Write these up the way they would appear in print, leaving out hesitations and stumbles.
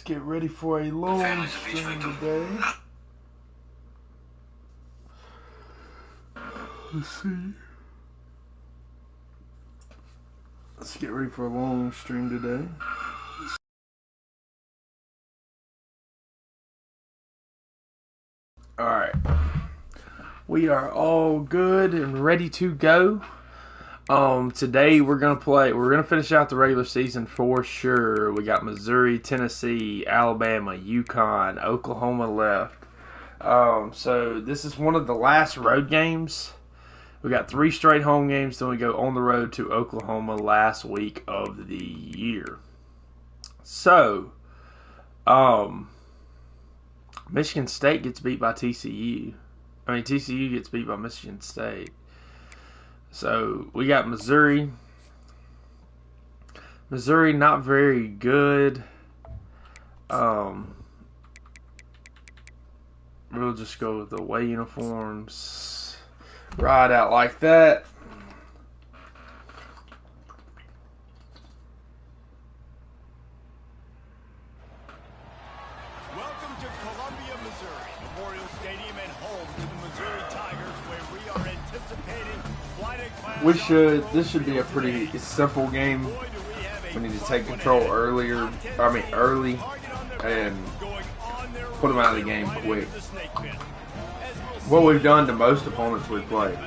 get ready for a long stream today. Let's see. Let's get ready for a long stream today. Alright. We are all good and ready to go. Today we're gonna finish out the regular season for sure. We got Missouri, Tennessee, Alabama, UConn, Oklahoma left. So this is one of the last road games. We got 3 straight home games, then we go on the road to Oklahoma last week of the year. So, Michigan State gets beat by TCU. TCU gets beat by Michigan State. So, we got Missouri. Missouri not very good. We'll just go with the away uniforms. Ride out like that. Welcome to Columbia, Missouri, Memorial Stadium and home to the Missouri Tigers, where we are anticipating this should be a pretty simple game. We need to take control early, and put them out of the game quick. What we've done to most opponents we play.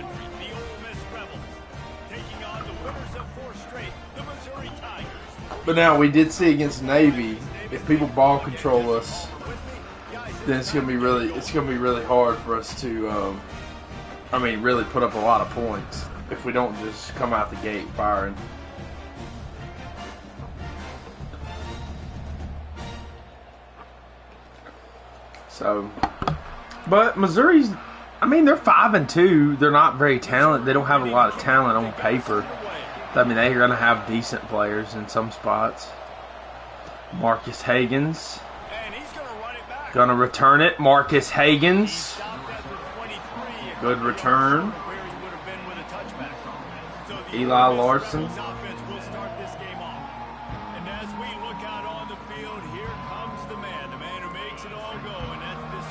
But now we did see against Navy, if people ball control us, then it's gonna be really hard for us to really put up a lot of points if we don't just come out the gate firing. So, but Missouri's, they're 5-2. They're not very talented. They don't have a lot of talent on paper. They're going to have decent players in some spots. Marcus Hagans. Going to return it. Marcus Hagans. Good return. Eli Larson.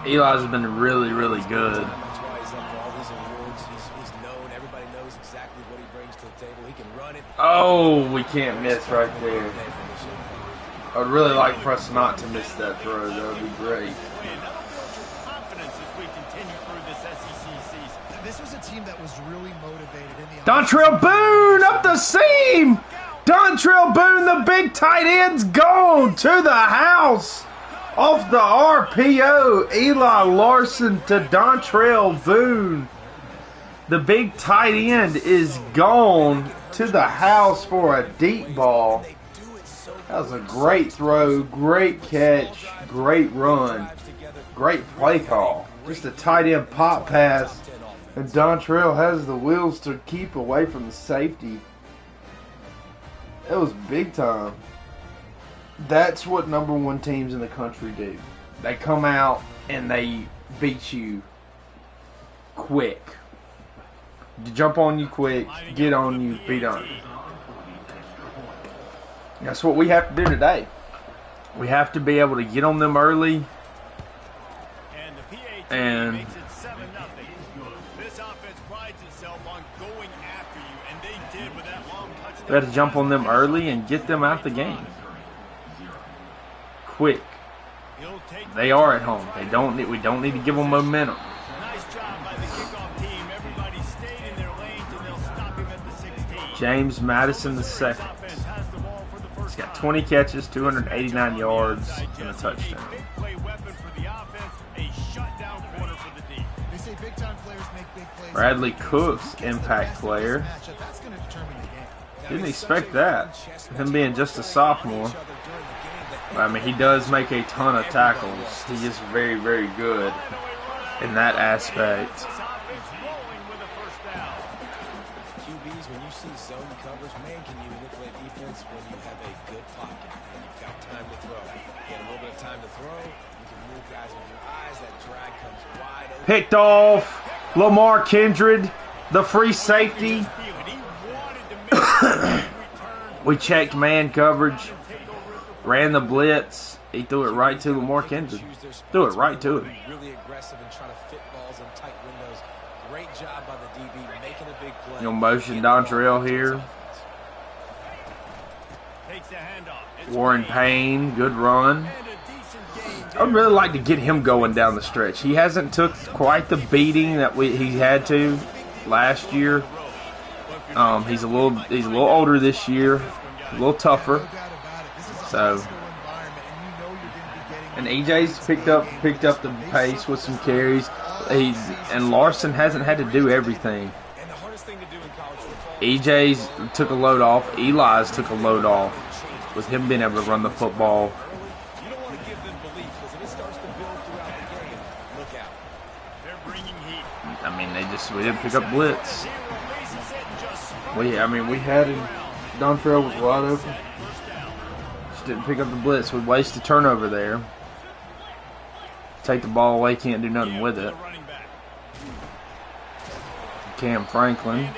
Eli's been really, really good. Oh, we can't miss right there. I would really like for us not to miss that throw. That would be great. This was a team that was really motivated in the Dontrell Boone up the seam. Dontrell Boone, the big tight end's gone to the house. Off the RPO, Eli Larson to Dontrell Boone. The big tight end is gone to the house for a deep ball. That was a great throw, great catch, great run, great play call. Just a tight end pop pass, and Dontrell has the wheels to keep away from the safety. It was big time. That's what number 1 teams in the country do. They come out and they beat you quick. Jump on you quick, get on you, beat on you. That's what we have to do today. We have to be able to get on them early and we have to jump on them early and get them out the game. Quick. They are at home. We don't need to give them momentum. James Madison II. He's got 20 catches, 289 yards, and a touchdown. Bradley Cook's impact player. Didn't expect that. Him being just a sophomore. He does make a ton of tackles. He is very, very good in that aspect. QBs, when you see zone coverage, man, can you manipulate defense when you have a good pocket and you've got time to throw? You get a little bit of time to throw, you can move guys with your eyes, that drag comes wide open. Picked off Lamar Kindred, the free safety. We checked man coverage. Ran the blitz. He threw it right to Lamar Kendrick. Threw it right to him. Really aggressive and trying to fit balls in tight windows. Great job by the DB making a big play. You'll motion Dontrell here. Warren Payne, good run. I'd really like to get him going down the stretch. He hasn't took quite the beating that he had to last year. He's a little older this year, a little tougher. So, and EJ's picked up the pace with some carries. And Larson hasn't had to do everything. EJ's took a load off. Eli's took a load off with him being able to run the football. I mean, we didn't pick up blitz. We had him. Dontrell was wide open. Just didn't pick up the blitz. We wasted turnover there. Take the ball away, can't do nothing with it. Cam Franklin.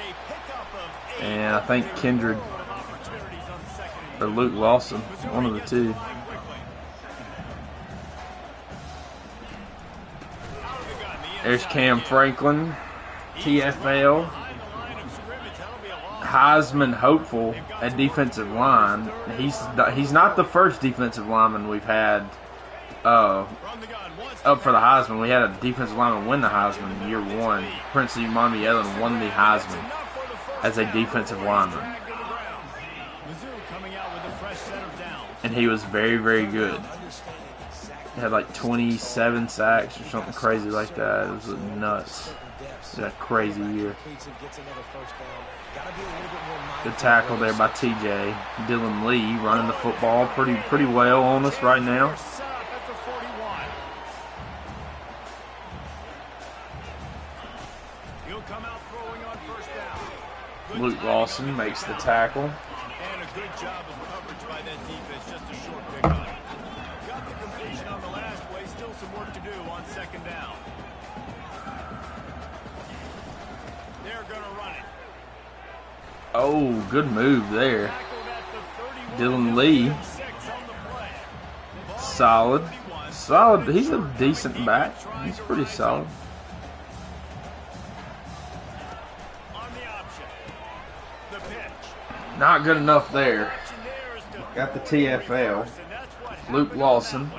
And I think Kendrick or Luke Lawson, one of the two. There's Cam Franklin, TFL, Heisman hopeful at defensive line. He's not the first defensive lineman we've had up for the Heisman. We had a defensive lineman win the Heisman in year one. Prince Imani Ellen won the Heisman as a defensive lineman. And he was very, very good. He had like 27 sacks or something crazy like that. It was nuts. It was a crazy year. Good tackle there by TJ. Dylan Lee running the football pretty well on us right now. Luke Lawson makes the tackle. And a good job of coverage by that defense, just a short pickup. Got the completion on the last play, still some work to do on second down. They're going to run it. Oh, good move there. Dylan Lee. Solid. He's a decent back. He's pretty solid. Not good enough there. Got the TFL. Luke Lawson.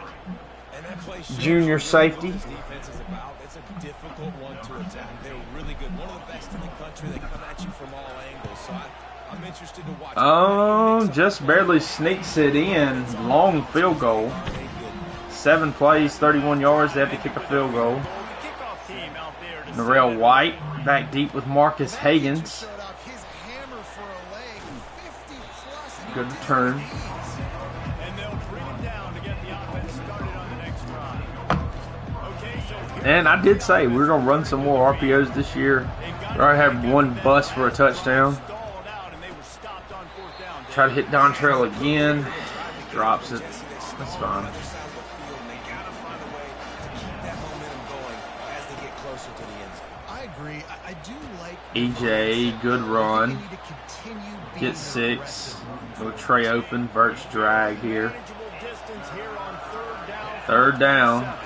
Junior safety. It's a difficult one to attack. They're really good. One of the best in the country. They come at you from all angles. So I'm interested to watch. Oh, just barely sneaks it in. Long field goal. 7 plays, 31 yards. They have to kick a field goal. Narelle White back deep with Marcus Higgins. Good return. And I did say we're going to run some more RPOs this year. We already had one bust for a touchdown. Try to hit Dontrell again. Drops it. That's fine. I agree. I do like EJ, good run. Get 6. Go Trey open. Verts drag here. Third down.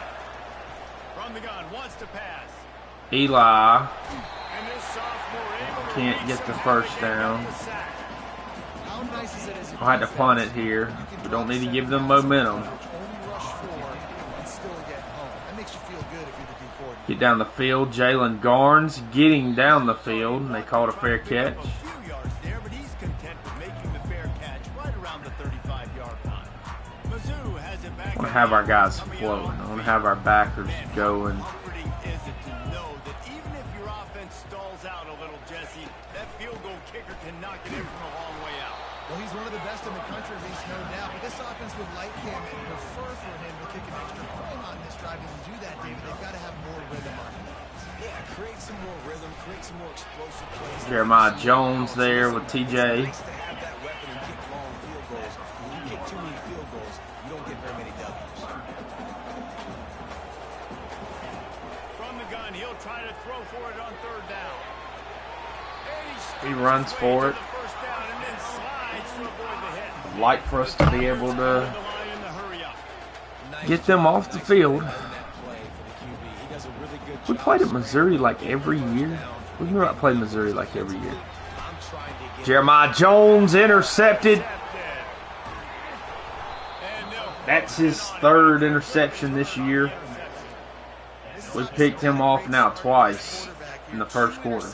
Eli can't get the first down. I'll have to punt it here. We don't need to give them momentum. Get down the field. Jalen Garnes getting down the field. And they called a fair catch. I want to have our guys floating. I want to have our backers going. Well, he's one of the best in the country, Reese, no doubt. But this offense would like him and prefer for him to kick an extra point on this drive. And to do that, David, they've got to have more rhythm on it. Yeah, create some more rhythm, create some more explosive plays. Jeremiah Jones there with TJ. Nice to have that weapon and kick long field goals. When you kick too many field goals, you don't get very many W's. From the gun, he'll try to throw for it on third down. He runs for it. I'd like for us to be able to get them off the field. We played at Missouri like every year. We've not played Missouri like every year. Jeremiah Jones intercepted. That's his third interception this year. We picked him off now twice in the first quarter.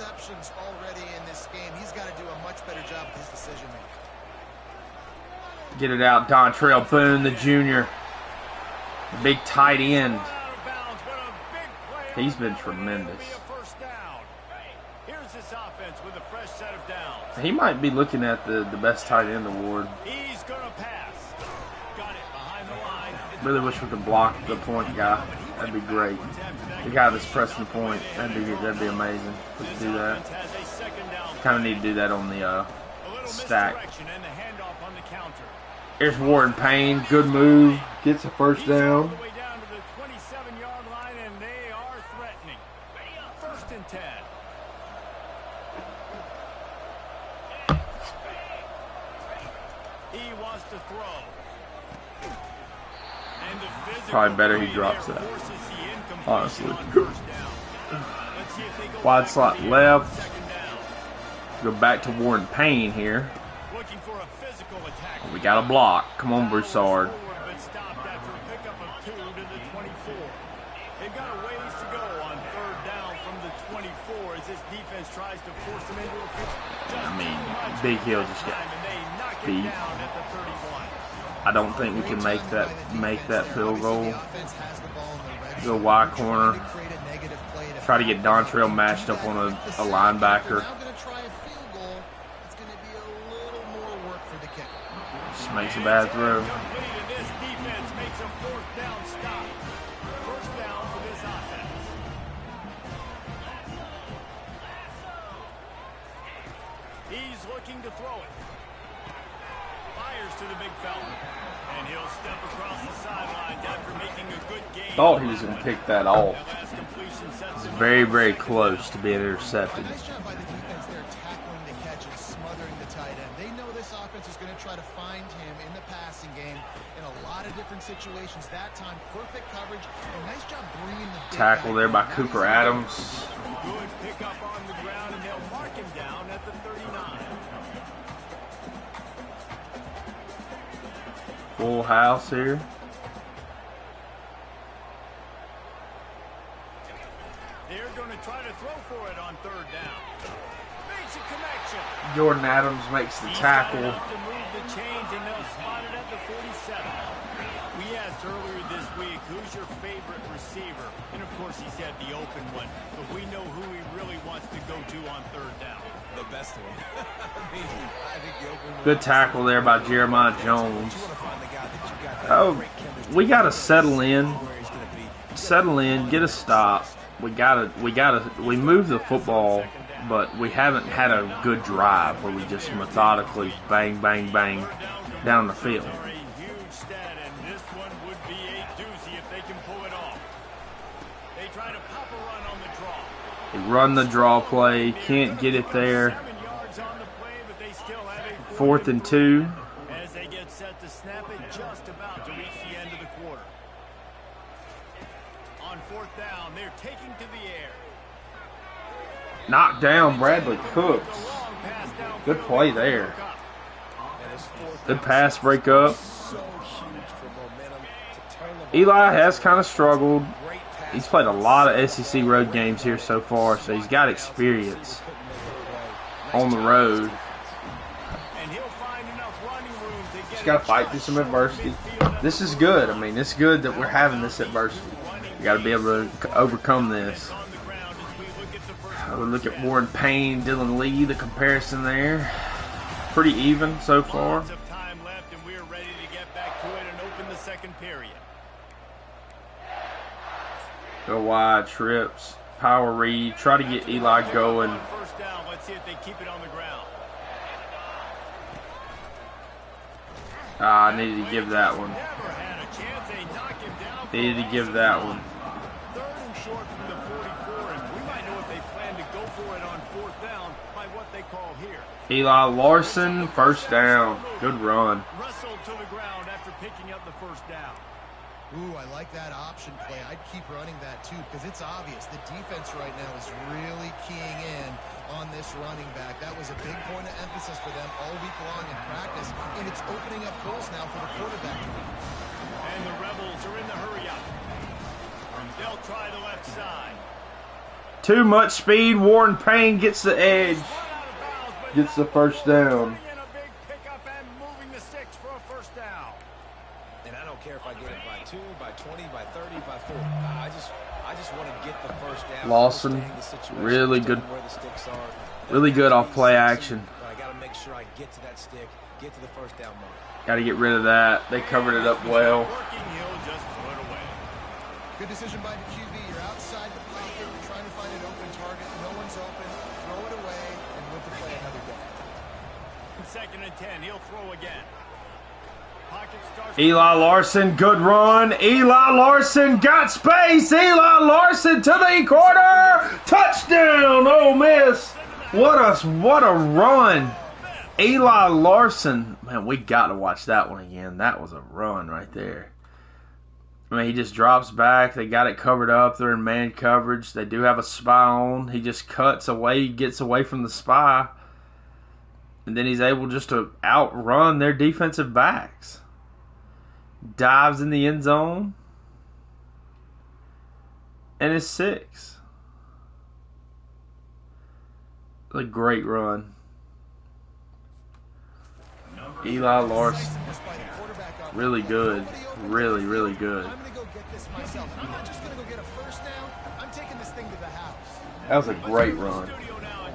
Get it out, Dontrell Boone, the junior. Big tight end. He's been tremendous. He might be looking at the best tight end award. Really wish we could block the point guy. That'd be great. The guy that's pressing the point. That'd be amazing. We could do that. Kind of need to do that on the stack. Here's Warren Payne. Good move. Gets a first down. Probably better he drops that. Honestly. Wide slot left. Go back to Warren Payne here. We got a block. Come on, Broussard. I mean, Big Hill just got beat. I don't think we can make that field goal. Go wide corner. Try to get Dontrell matched up on a linebacker. Just makes a bad throw. He's looking to throw it. Fires to the big fella. And he'll step across the sidelines after making a good game. Thought he was going to pick that off. It's very, very close to being intercepted. Nice job by the defense there, tackling the catch and smothering the tight end. They know this offense is going to try to find him in the passing game in a lot of different situations. That time, perfect coverage. And nice job bringing the tackle there by Cooper Adams. Good pickup on the ground, and they'll mark him down at the 39. Full house here. They're going to try to throw for it on third down. Makes a connection. Jordan Adams makes the tackle. To move the chains, and they'll spot it at the 47. We asked earlier this week, who's your favorite receiver? And of course he said the open one, but we know who he really wants to go to on third down. The best one. I think the open one. Good tackle there by Jeremiah Jones. Oh, we gotta settle in. Settle in, get a stop. We move the football, but we haven't had a good drive where we just methodically bang, bang, bang down the field. They run the draw play, can't get it there. 4th and 2. As they get set to snap it, just about to reach the end of the quarter. On 4th down, they're taking to the air. Knocked down Bradley Cooks. Good play there. Good pass breakup. Eli has kind of struggled. He's played a lot of SEC road games here so far, so he's got experience on the road. Just got to fight through some adversity. This is good. I mean, it's good that we're having this adversity. We got to be able to overcome this. We look at Warren Payne, Dylan Lee, the comparison there. Pretty even so far. Go wide, trips, power read, try to get Eli going. First down, let's see if they keep it on the ground. I needed to give that one. Needed to give that one. Third and short from the 44, and we might know if they plan to go for it on 4th down by what they call here. Eli Larson, first down. Good run. Wrestled to the ground after picking up the first down. Ooh, I like that option play. I'd keep running that too because it's obvious the defense right now is really keying in on this running back. That was a big point of emphasis for them all week long in practice, and it's opening up holes now for the quarterback. And the Rebels are in the hurry-up. They'll try the left side. Too much speed. Warren Payne gets the edge. Gets the first down. And I don't care if I get it by 2, by 20, by 30, by 40. I just want to get the first down. Lawson, really good. Really good off play action. But I got to make sure I get to that stick, get to the first down mark. Got to get rid of that. They covered it up well. Good decision by the QB. You're outside the pocket. You're trying to find an open target. No one's open. Throw it away and live to play another down. 2nd and 10. He'll throw again. Eli Larson, good run. Eli Larson got space. Eli Larson to the corner. Touchdown, Ole Miss. What a run. Eli Larson. Man, we got to watch that one again. That was a run right there. I mean, he just drops back. They got it covered up. They're in man coverage. They do have a spy on. He just cuts away, gets away from the spy. And then he's able just to outrun their defensive backs. Dives in the end zone. And it's 6. A great run. Eli Larson. Really good. Really, really good. I'm going to go get this myself. I'm not just going to go get a first down. I'm taking this thing to the house. That was a great run.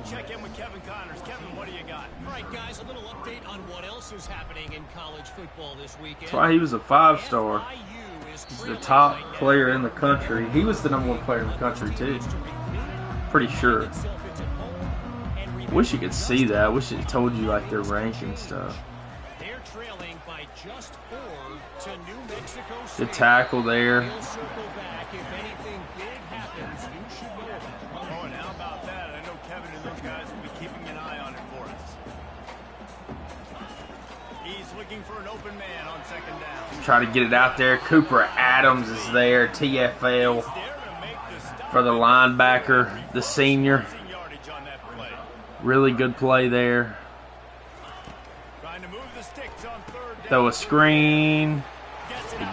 Check in with Kevin Connors. Kevin, what do you got? All right, guys, a little update on what else is happening in college football this weekend. That's why he was a 5-star. He's the top player in the country. He was the #1 player in the country, too. Pretty sure. Wish you could see that. Wish it told you, like, their ranking stuff. They're trailing by just 4 to New Mexico State. Good tackle there. He'll circle back. If anything big happens, you should know about it. Oh, and how about that? I know Kevin and those guys will be keeping an eye on it for us. He's looking for an open man on 2nd down. Try to get it out there. Cooper Adams is there. TFL for the linebacker, the senior. Really good play there. Throw a screen.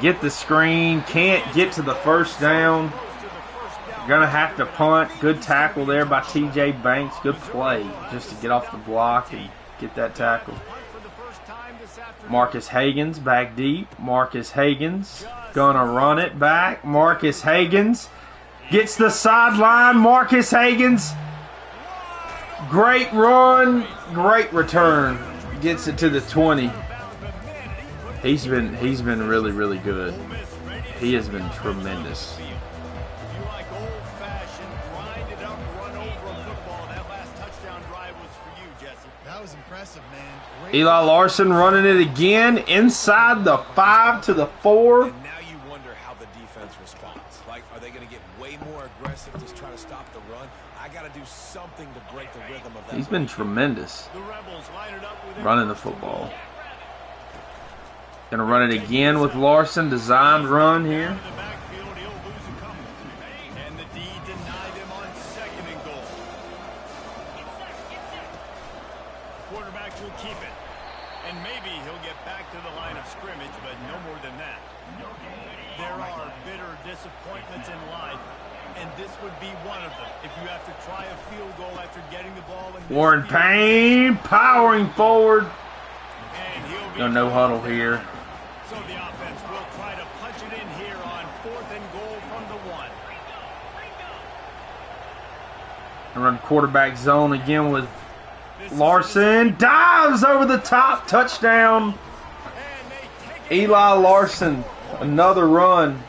Get the screen. Can't get to the first down. Gonna have to punt. Good tackle there by TJ Banks. Good play just to get off the block and get that tackle. Marcus Hagans back deep. Marcus Hagans gonna run it back. Marcus Hagans gets the sideline. Marcus Hagans. Great run. Great return. Gets it to the 20. He's been really, really good. He has been tremendous. That was impressive, man. Great. Eli Larson running it again inside the 5 to the 4. And now you wonder how the defense responds. Like, are they going to get way more aggressive, just try to stop the run? I got to do something to break the rhythm of that. He's been tremendous running the football. Gonna run it again with Larson. Designed run here. And the D denied him on 2nd and goal. Quarterback will keep it. And maybe he'll get back to the line of scrimmage, but no more than that. There are bitter disappointments in life, and this would be one of them. If you have to try a field goal after getting the ball in Warren Payne powering forward. and he'll be No huddle here. So the offense will try to punch it in here on 4th and goal from the 1. And run quarterback zone again with Larson. Dives over the top. Touchdown. Eli Larson. Another run.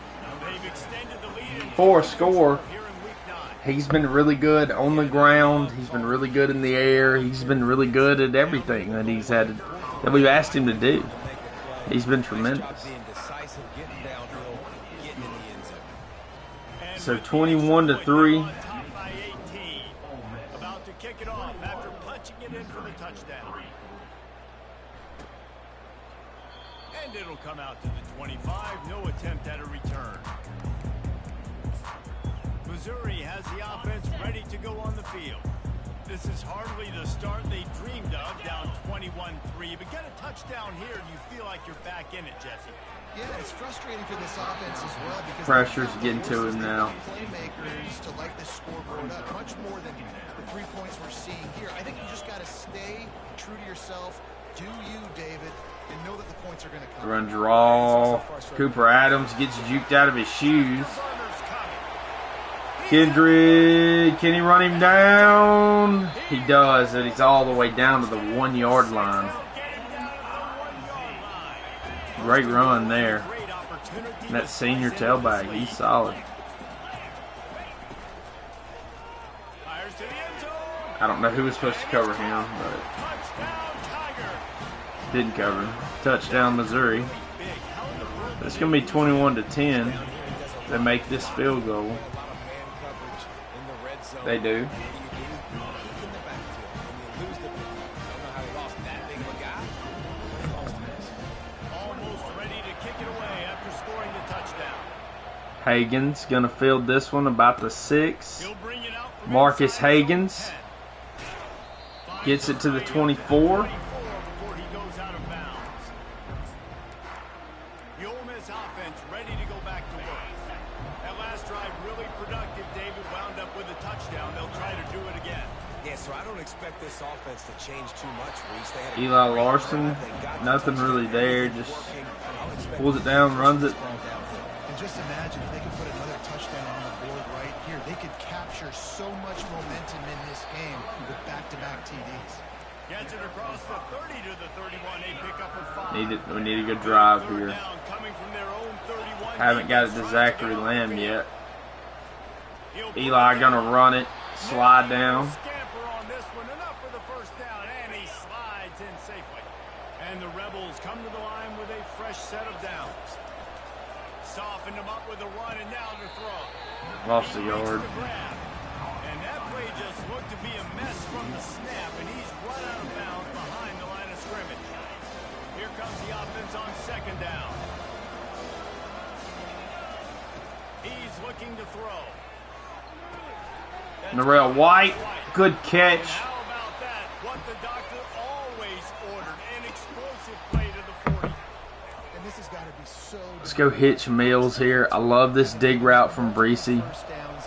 They've extended the lead For a score. here in week 9. He's been really good on the ground. He's been really good in the air. He's been really good at everything that we've asked him to do. He's been tremendous. So 21-3. About to kick it off after punching it in for the touchdown. And it'll come out to the 25. No attempt at a return. Missouri has the offense ready to go on the field. This is hardly the start they dreamed of, down 21-3. But get a touchdown here, and you feel like you're back in it, Jesse. Yeah, it's frustrating for this offense as well because Pressure's getting to him now. Playmakers to light this scoreboard up much more than the 3 points we're seeing here. I think you just got to stay true to yourself. Do you, David, and know that the points are going to come. Run draw. Cooper Adams gets juked out of his shoes. Kendrick, can he run him down? He does, and he's all the way down to the 1 yard line. Great run there. And that senior tailback, he's solid. I don't know who was supposed to cover him, but didn't cover him. Touchdown, Missouri. It's going to be 21-10. They make this field goal. They do. Hagen's going to field this one about the 6. Marcus Hagens gets it to the 24. The Ole Miss offense ready to go back to work. That last drive really productive. David wound up with a touchdown. They'll try to do it again. Yeah, so I don't expect this offense to change too much, Reese. Eli Larson, nothing really there. Just pulls it down, runs it. And just imagine if they could put another touchdown on the board right here. They could capture so much momentum in this game with back-to-back TDs. Gets it across the 30 to the 31. They pick up a 5. We need a good drive here. Haven't got it to Zachary Lamb yet. Eli gonna run it, slide down. Scamper on this one, enough for the first down, and he slides in safely. And the Rebels come to the line with a fresh set of downs. Softened him up with a run, and now to throw. Lost a yard. And that play just looked to be a mess from the snap, and he's run out of bounds behind the line of scrimmage. Here comes the offense on second down. He's looking to throw. Narelle White, good catch. And how about that? What the doctor always ordered, an explosive play to the 40. And this has got to be so. Let's go hitch Mills here. I love this dig route from Breesy.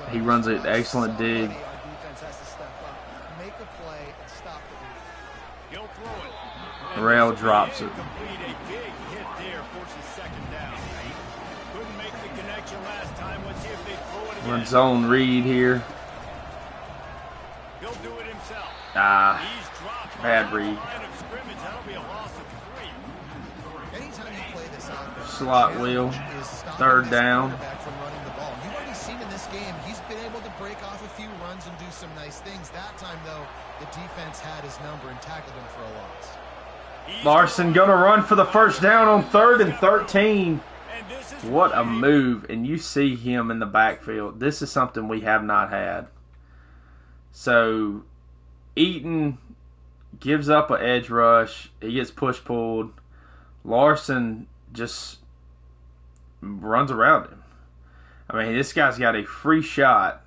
He runs an excellent dig. Narelle drops it. Run zone read here. Bad read. Slot wheel. Third down. You've already seen in this game, he's been able to break off a few runs and do some nice things. That time, though, the defense had his number and tackled him for a loss. Larson gonna run for the first down on 3rd and 13. What a move. And you see him in the backfield. This is something we have not had. So Eaton gives up an edge rush. He gets push-pulled. Larson just runs around him. I mean, this guy's got a free shot.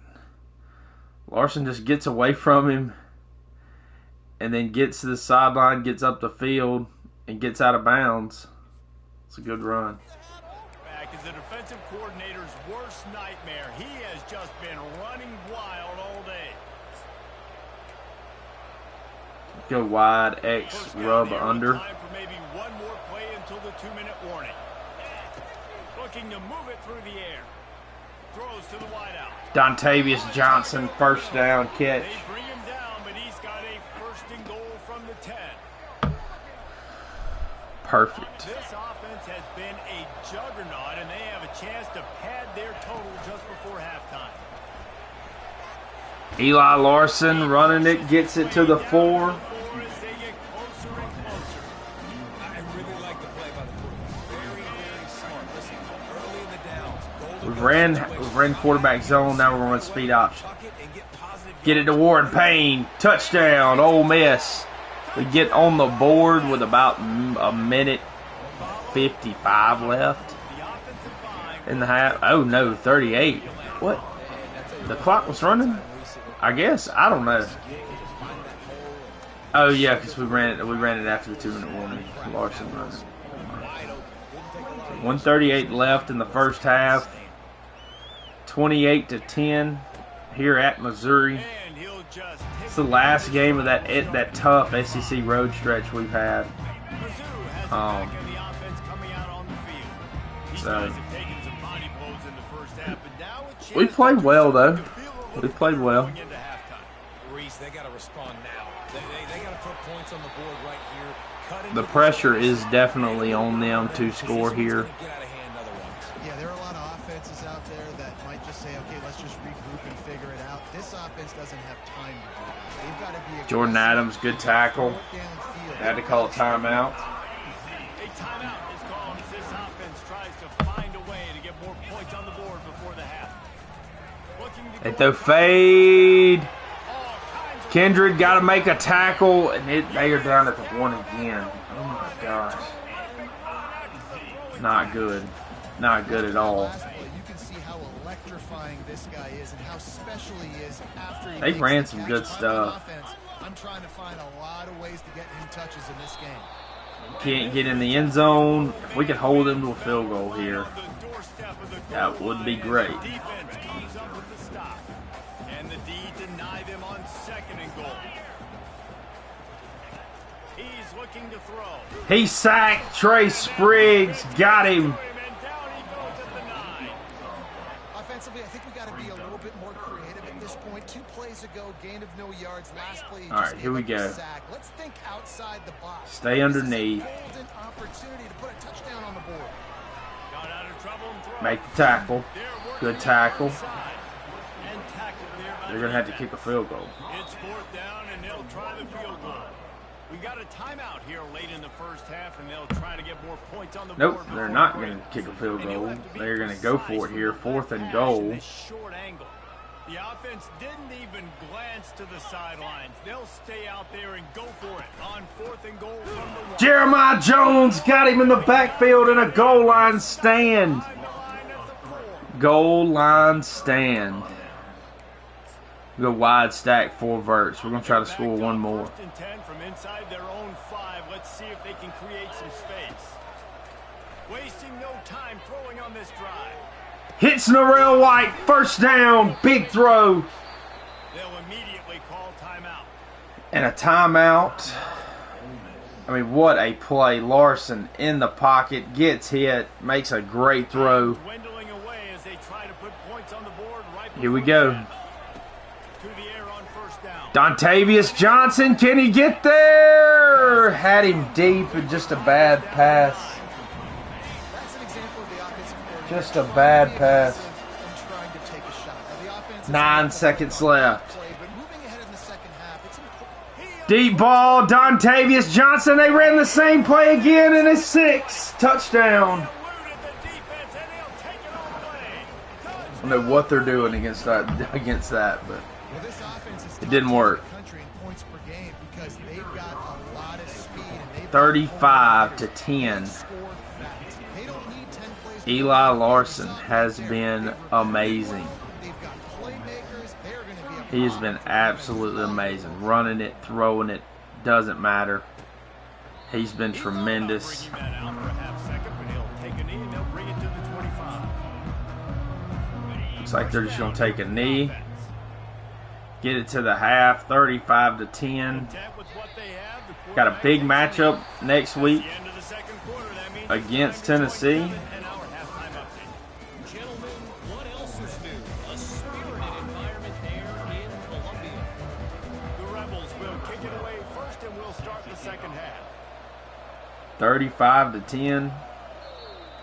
Larson just gets away from him and then gets to the sideline, gets up the field, and gets out of bounds. It's a good run. Back is the defensive coordinator's worst nightmare. He has just been running wild all day. Go wide, X, rub under. Time for maybe one more play until the 2-minute warning. Looking to move it through the air. Throws to the wideout. Dontavius Johnson, first down catch. They bring him down, but he's got a first and goal from the 10. Perfect. This offense has been a juggernaut, and they have a chance to pad their total just before halftime. Eli Larson running it, gets it to the 4. We've ran quarterback zone, now we're on speed option. Get it to Warren Payne. Touchdown, Ole Miss. We get on the board with about a minute 55 left in the half. Oh no, 38. What? The clock was running? I guess. I don't know. Oh yeah, because we ran it after the 2-minute warning. Larson run it. 1:38 left in the first half. 28-10 here at Missouri. It's the last game of that tough SEC road stretch we've had. So we played well though. We played well. They got to respond now. They got to put points on the board right here. The pressure is definitely on them to score here. Yeah, there are a lot of offenses out there that might just say, okay, let's just regroup and figure it out. This offense doesn't have time to do that. They've got to be Jordan Adams, good tackle. Had to call a timeout. A timeout is called as this offense tries to find a way to get more points on the board before the half. They throw fade. Kendrick got to make a tackle, and they are down at the 1 again. Oh my gosh. Not good. Not good at all. You can see how electrifying this guy is and how special he is after he They ran some good stuff. I'm trying to find a lot of ways to get him touches in this game. Can't get in the end zone. If we could hold him to a field goal here, that would be great. And the D deny them on 2nd and goal. He's looking to throw. He sacked Trey Spriggs. Got him. Offensively, I think we got to be a little bit more creative at this point. 2 plays ago, gain of no yards. Last play, all right, here we go. Let's think outside the box. Stay underneath. Golden opportunity to put a touchdown on the board. Got out of trouble and throw. Make the tackle. Good tackle. They're going to have to kick a field goal. It's 4th down, and they'll try the field goal. We got a timeout here late in the first half, and they'll try to get more points on the board. Nope, they're not going to kick a field goal. They're going to go for it here. 4th and goal. Short angle. The offense didn't even glance to the sidelines. They'll stay out there and go for it on 4th and goal from the 1. Jeremiah Jones got him in the backfield in a goal line stand. Goal line stand. Go wide stack 4 verts. We're going to try to score one more. 1st and 10 from inside their own 5. Let's see if they can create some space. Wasting no time throwing on this drive. Hits Narell White. 1st down. Big throw. They'll immediately call timeout. And a timeout. I mean, what a play. Larson in the pocket. Gets hit. Makes a great throw. Dwindling away as they try to put points on the board right Here we before go. the half. To the air on 1st down. Dontavius Johnson, can he get there? Had him deep and just a bad pass. That's an example of the offensive coordinator Just a bad pass. and trying to take a shot. Now, the offense is 9 seconds left. play, but moving ahead in the second half, it's important. Deep ball, Dontavius Johnson. They ran the same play again, and it's 6. Touchdown. I don't know what they're doing against that, but Well, this offense is it didn't work. country in points per game because they've got a lot of speed and they've 35-10. score fast. They don't need 10 plays. Eli Larson has been amazing. They've got playmakers. They're going to be a He's been absolutely amazing. Running it, throwing it, doesn't matter. He's been tremendous. Bring that out for a half second, but he'll take a knee and they'll bring it to the 25. Looks like they're just going to take a knee. Get it to the half, 35-10. Got a big matchup next week against Tennessee. Gentlemen, what else is new? A spirited environment there in Columbia. The Rebels will kick it away first, and we'll start the second half. 35-10.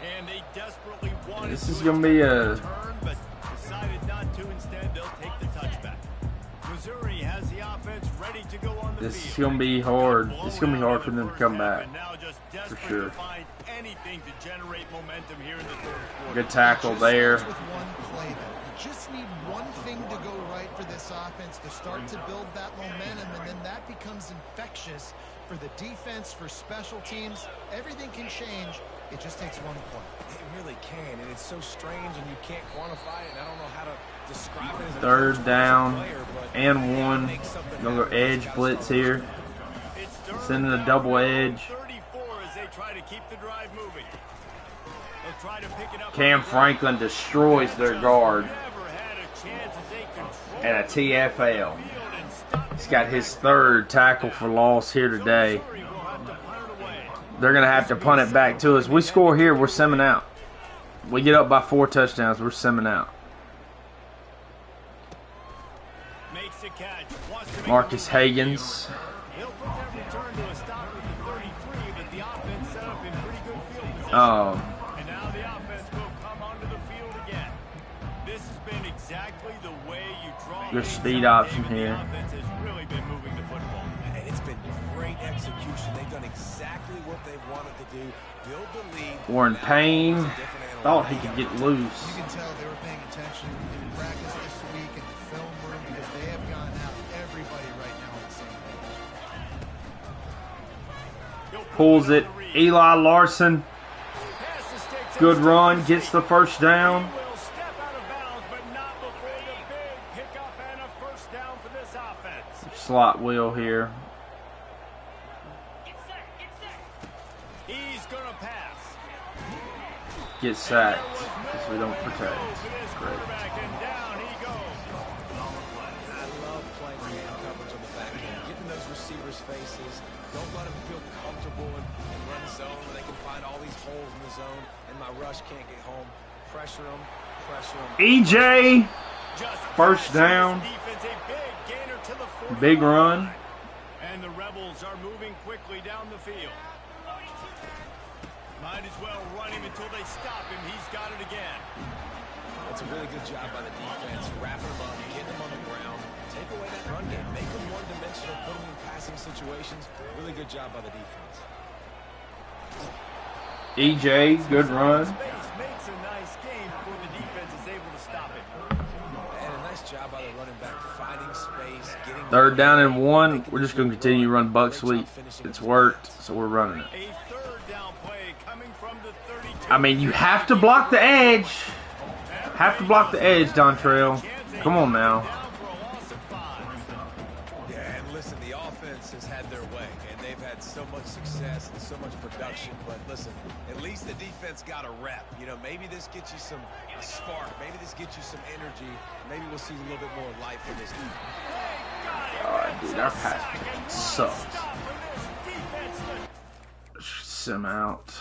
And they desperately wanted This is to going to be a... turn, but decided not to. Instead, they'll take the touchback. Missouri has the offense ready to go on the This is field. going to be hard. It's going to be hard for them to come back. And now just For desperate sure. to find anything to generate momentum here in the third quarter. Good tackle there. With one play, though. You just need one thing to go right for this offense to start to build that momentum, and then that becomes infectious for the defense, for special teams. Everything can change. It just takes one play. It really can, and it's so strange, and you can't quantify it, and I don't know how to describe it as a Third down player, but and 1. make something Gonna go happen. edge blitz here. Sending a double edge. 34 as they try to keep the drive moving. They'll try to pick it up. Cam Franklin destroys their guard. Never had a chance as they control And a TFL. the field and stop He's got his 3rd tackle for loss here today. Missouri will have to punt it away. They're going to have to punt it back to us. We score here, we're simming out. We get up by 4 touchdowns, we're simming out. Makes the catch. Wants to make Marcus a move. Higgins. He'll put that return to a stop at the 33, but the offense set up in pretty good field position. And now the offense will come onto the field again. This has been exactly the way you draw. Good games speed out, option David. here. The offense has really been moving the football. And it's been great execution. They've done exactly what they wanted to do. Build the lead. Warren Now Payne it's a different animal. thought he could get loose. You can tell they were paying attention in practice this week in the film room because they have gone out everybody right now on the same page. Pulls it. Eli Larson. Pass to Sticks. Good run. Gets the first down. He will step out of bounds, but not before the big pickup and a first down for this offense. Slot wheel here. He's going to pass. Get sacked because we don't protect. Great. And down he goes. I love playing man coverage on the back end, getting those receivers' faces. Don't let them feel comfortable and run zone where they can find all these holes in the zone, and my rush can't get home. Pressure them, pressure them. EJ. Just First down. defense, a big gainer to the 45. Big run. And the Rebels are moving quickly down the field. Might as well run him until they stop him. He's got it again. That's a really good job by the defense, wrapping them up, getting them on the ground, take away that run game, make them one-dimensional, put them in passing situations. Really good job by the defense. EJ, good run. Space makes a nice game before the defense is able to stop it. And a nice job by the running back, finding space, getting 3rd down and 1. We're just going to continue to run buck sweep. It's worked, so we're running it. A third down play coming from the 32. I mean, you have to block the edge. Have to block the edge, Dontrell. Come on now. Down for a loss of 5. Yeah, and listen, the offense has had their way, and they've had so much success and so much production. But listen, at least the defense got a rep. You know, maybe this gets you a spark. Maybe this gets you some energy. Maybe we'll see a little bit more life in this defense. God, dude, our pass protection sucks. Stop for this defense. Sim out.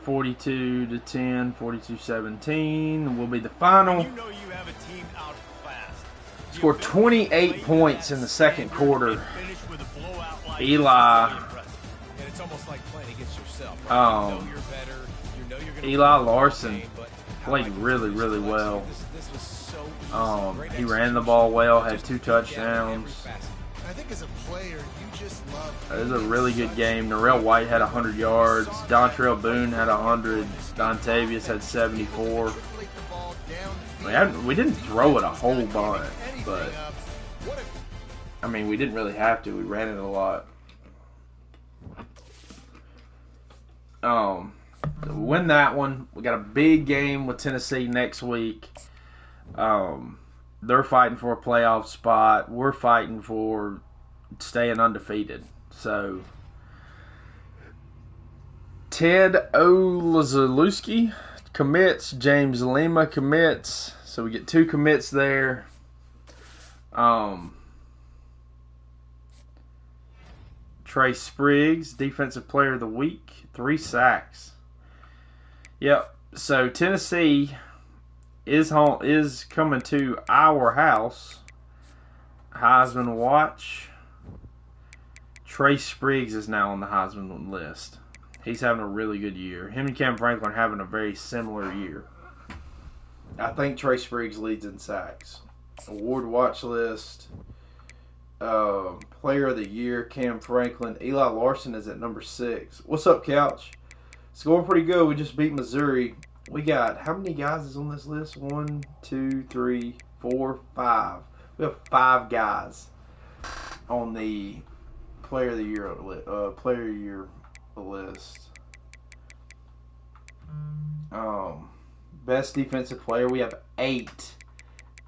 (42-10), 42-17 will be the final. You know you have a team outclassed. Scored 28 points in the second quarter. Finish with a blowout like Eli. this is really impressive. And it's almost like playing against yourself. Right? You know you're better. You know you're gonna Eli win the Larson game, but how played I can really, finish really the well. This was so easy. Great He ran the execution. ball well, had Just 2 together in every touchdowns. facet. I think as a player, you just love. It was a really good game. Narell White had 100 yards. Dontrell Boone had 100. Dontavius had 74. We didn't throw it a whole bunch, but I mean, we didn't really have to. We ran it a lot. To win that one, we got a big game with Tennessee next week. They're fighting for a playoff spot. We're fighting for staying undefeated. So, Ted Olazulewski commits. James Lima commits. So we get 2 commits there. Trey Spriggs, Defensive Player of the Week, 3 sacks. Yep. So Tennessee is coming to our house. Heisman watch. Trey Spriggs is now on the Heisman list. He's having a really good year. Him and Cam Franklin are having a very similar year. I think Trey Spriggs leads in sacks. Award watch list. Player of the year, Cam Franklin. Eli Larson is at number 6. What's up, Couch? It's going pretty good. We just beat Missouri. We got, how many guys is on this list? 1, 2, 3, 4, 5. We have 5 guys on the Player of the Year list. Best defensive player, we have 8.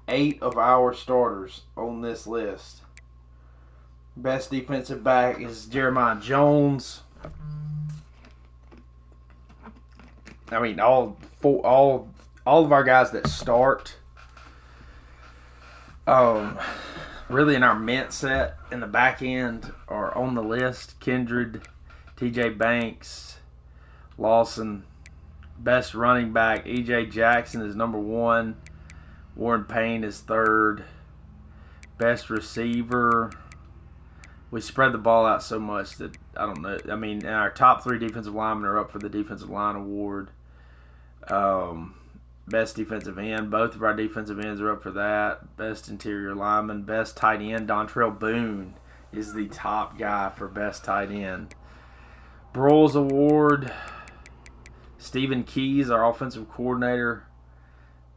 8 of our starters on this list. Best defensive back is Jeremiah Jones. I mean, all of our guys that start, really in our mint set in the back end are on the list. Kindred, TJ Banks, Lawson. Best running back, E.J. Jackson is number 1. Warren Payne is 3rd. Best receiver, we spread the ball out so much that I don't know. I mean, our top 3 defensive linemen are up for the defensive line award. Best defensive end, both of our defensive ends are up for that. Best interior lineman, best tight end, Dontrell Boone is the top guy for best tight end. Broyles Award, Stephen Keys, our offensive coordinator,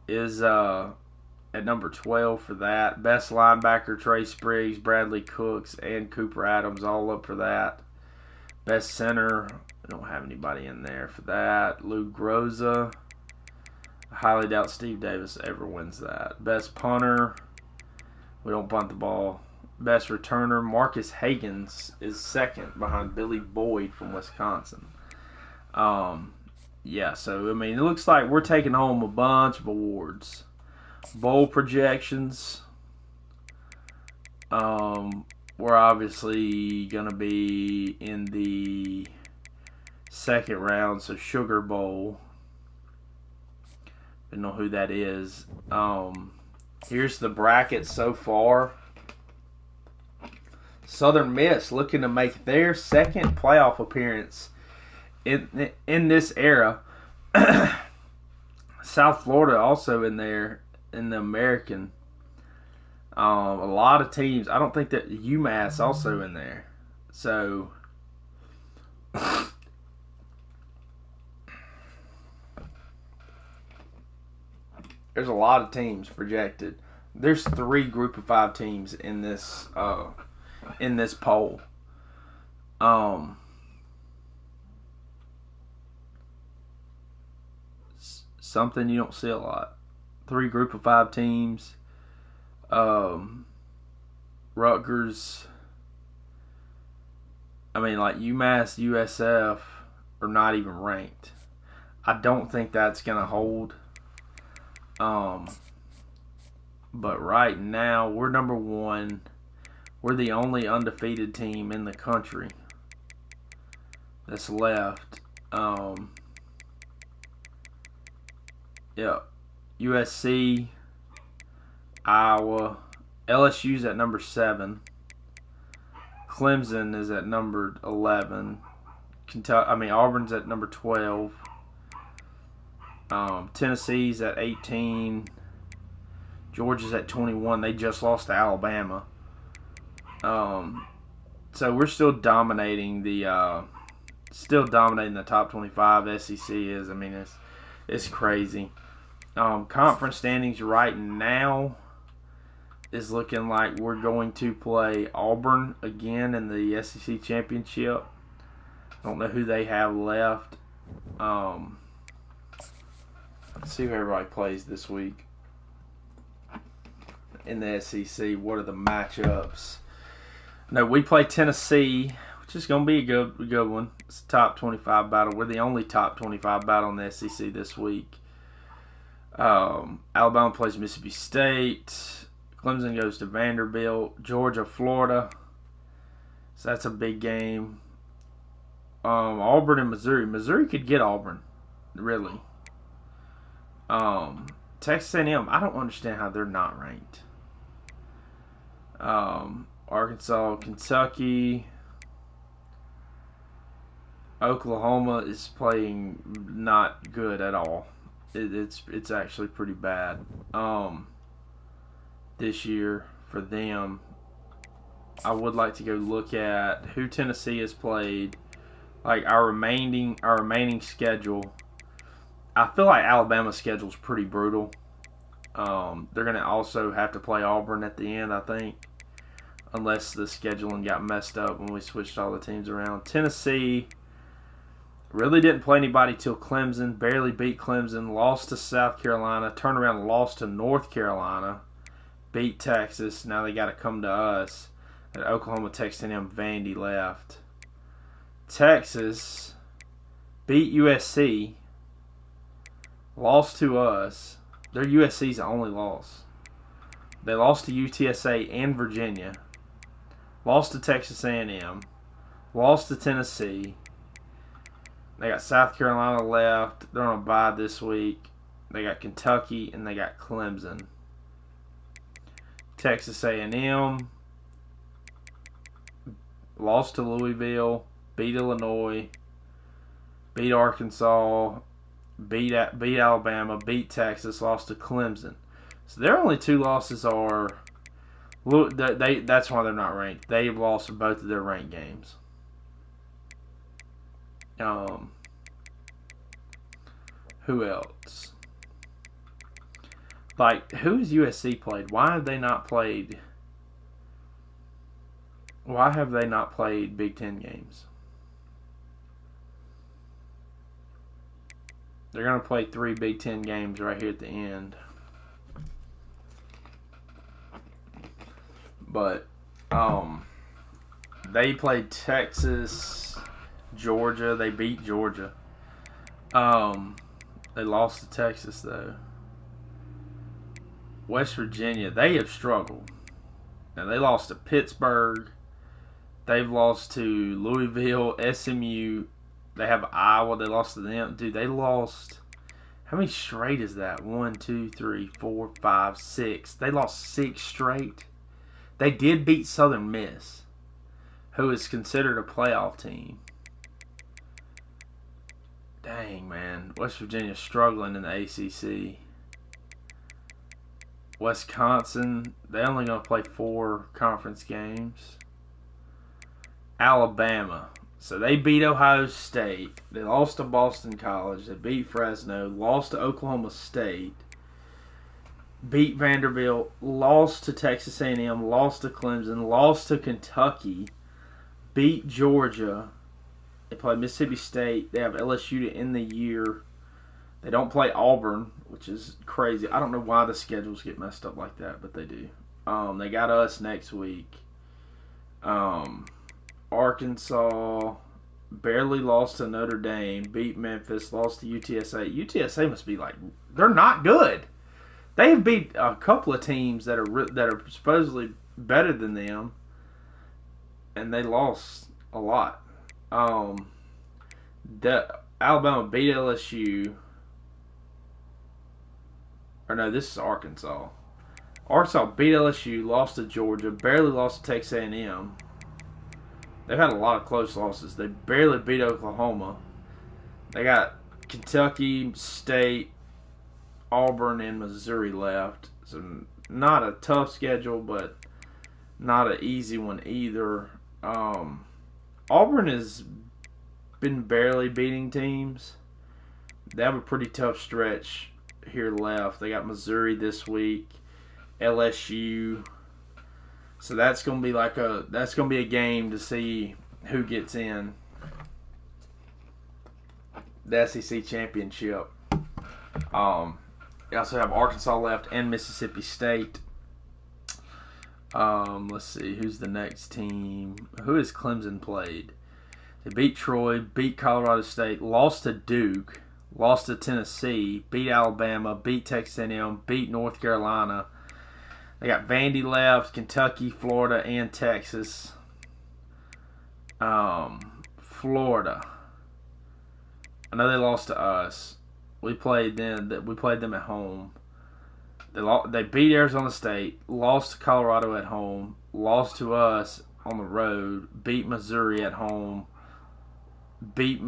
is at number 12 for that. Best linebacker, Trey Spriggs, Bradley Cooks, and Cooper Adams, all up for that. Best center, I don't have anybody in there for that. Lou Groza. I highly doubt Steve Davis ever wins that. Best punter, we don't punt the ball. Best returner, Marcus Higgins is 2nd behind Billy Boyd from Wisconsin. Yeah, so, I mean, it looks like we're taking home a bunch of awards. Bowl projections. We're obviously going to be in the 2nd round, so Sugar Bowl. Don't know who that is. Here's the bracket so far. Southern Miss looking to make their 2nd playoff appearance in this era. South Florida also in there in the American. A lot of teams. I don't think that UMass also in there. So there's a lot of teams projected. There's 3 group of 5 teams in this poll. Something you don't see a lot. 3 group of 5 teams. Rutgers. I mean, like UMass, USF are not even ranked. I don't think that's going to hold. But right now, we're number 1. We're the only undefeated team in the country that's left. Yeah, USC, Iowa, LSU's at number 7. Clemson is at number 11. Auburn's at number 12. Tennessee's at 18. Georgia's at 21. They just lost to Alabama. So we're still dominating the top 25. SEC is. I mean, it's crazy. Conference standings right now is looking like we're going to play Auburn again in the SEC championship. I don't know who they have left. Let's see who everybody plays this week in the SEC. What are the matchups? No, we play Tennessee, which is going to be a good one. It's a top 25 battle. We're the only top 25 battle in the SEC this week. Alabama plays Mississippi State. Clemson goes to Vanderbilt. Georgia, Florida. So that's a big game. Auburn and Missouri. Missouri could get Auburn, really. Texas A&M, I don't understand how they're not ranked. Arkansas, Kentucky. Oklahoma is playing not good at all. It's actually pretty bad this year for them. I would like to go look at who Tennessee has played, like our remaining schedule. I feel like Alabama's schedule is pretty brutal. They're going to also have to play Auburn at the end, I think, unless the scheduling got messed up when we switched all the teams around. Tennessee really didn't play anybody till Clemson, barely beat Clemson, lost to South Carolina, turned around and lost to North Carolina, beat Texas. Now they got to come to us. At Oklahoma, Texas A&M, Vandy left. Texas beat USC, lost to us. They're USC's only loss. They lost to UTSA and Virginia, lost to Texas A&M, lost to Tennessee. They got South Carolina left. They're on a bye this week. They got Kentucky and they got Clemson. Texas A&M lost to Louisville, beat Illinois, beat Arkansas, beat Alabama, beat Texas, lost to Clemson. So their only two losses are that's why they're not ranked. They lost both of their ranked games. Who else? Like, who's USC played? Why have they not played? Why have they not played Big Ten games? They're going to play 3 Big Ten games right here at the end. But they played Texas, Georgia. They beat Georgia. They lost to Texas, though. West Virginia, they have struggled. Now, they lost to Pittsburgh. They've lost to Louisville, SMU. They have Iowa. They lost to them. Dude, they lost. How many straight is that? 1, 2, 3, 4, 5, 6. They lost 6 straight. They did beat Southern Miss, who is considered a playoff team. Dang, man. West Virginia's struggling in the ACC. Wisconsin, they're only going to play 4 conference games. Alabama. So they beat Ohio State. They lost to Boston College. They beat Fresno. Lost to Oklahoma State. Beat Vanderbilt. Lost to Texas A&M. Lost to Clemson. Lost to Kentucky. Beat Georgia. They play Mississippi State. They have LSU to end the year. They don't play Auburn, which is crazy. I don't know why the schedules get messed up like that, but they do. They got us next week. Arkansas barely lost to Notre Dame, beat Memphis, lost to UTSA. UTSA must be like, they're not good. They have beat a couple of teams that are supposedly better than them, and they lost a lot. Alabama beat LSU. Or no, this is Arkansas. Arkansas beat LSU, lost to Georgia, barely lost to Texas A&M. They've had a lot of close losses. They barely beat Oklahoma. They got Kentucky, State, Auburn, and Missouri left. So not a tough schedule, but not an easy one either. Auburn has been barely beating teams. They have a pretty tough stretch here left. They got Missouri this week, LSU. So that's gonna be a game to see who gets in the SEC championship. You also have Arkansas left and Mississippi State. Let's see, who's the next team? Who has Clemson played? They beat Troy, beat Colorado State, lost to Duke, lost to Tennessee, beat Alabama, beat Texas A&M, beat North Carolina. They got Vandy left, Kentucky, Florida, and Texas. Florida. I know they lost to us. We played them at home. They beat Arizona State, lost to Colorado at home, lost to us on the road, beat Missouri at home, beat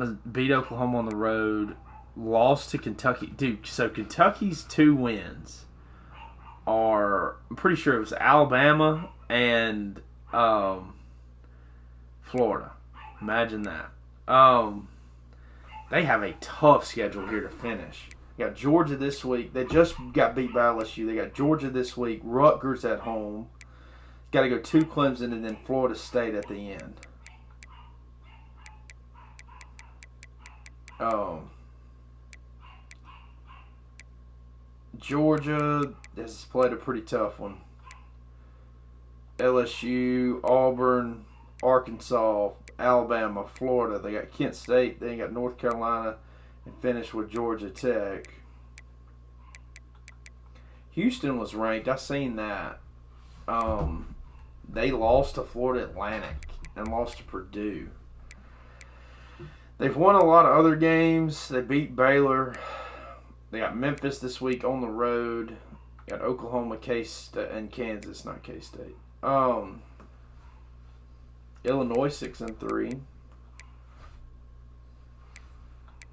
Oklahoma on the road, lost to Kentucky. Dude, so Kentucky's 2 wins are, I'm pretty sure it was Alabama and Florida. Imagine that. They have a tough schedule here to finish. Got Georgia this week. They just got beat by LSU. They got Georgia this week. Rutgers at home. Got to go to Clemson and then Florida State at the end. Georgia has played a pretty tough one. LSU, Auburn, Arkansas, Alabama, Florida. They got Kent State. They got North Carolina and finish with Georgia Tech. Houston was ranked. I seen that. They lost to Florida Atlantic and lost to Purdue. They've won a lot of other games. They beat Baylor. They got Memphis this week on the road. Got Oklahoma, K-State, and Kansas, not K-State. Illinois 6-3.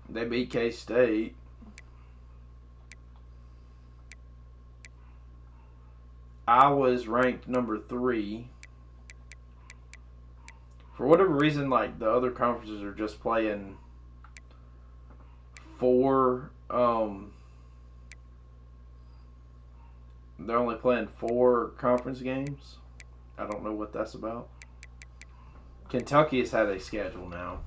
They beat K-State. Iowa is ranked number 3. For whatever reason, like the other conferences are just playing 4. They're only playing 4 conference games. I don't know what that's about. Kentucky has had a schedule now.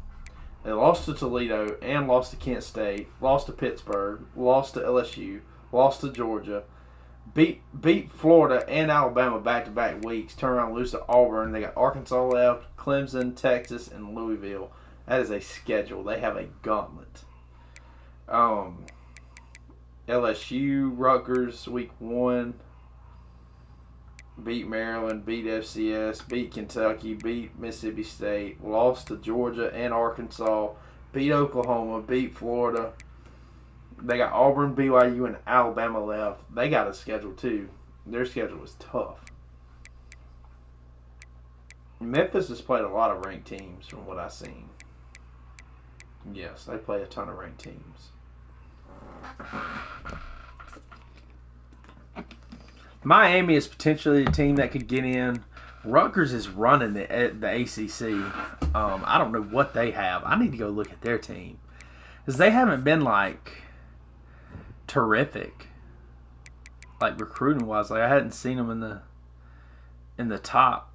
They lost to Toledo and lost to Kent State, lost to Pittsburgh, lost to LSU, lost to Georgia, beat Florida and Alabama back-to-back weeks, turn around and lose to Auburn. They got Arkansas left, Clemson, Texas, and Louisville. That is a schedule. They have a gauntlet. LSU, Rutgers, week 1. Beat Maryland, beat FCS, beat Kentucky, beat Mississippi State, lost to Georgia and Arkansas, beat Oklahoma, beat Florida. They got Auburn, BYU, and Alabama left. They got a schedule too. Their schedule is tough. Memphis has played a lot of ranked teams from what I've seen. Yes, they play a ton of ranked teams. Miami is potentially a team that could get in. Rutgers is running the ACC. I don't know what they have. I need to go look at their team because they haven't been like terrific, like recruiting wise. Like I hadn't seen them in the top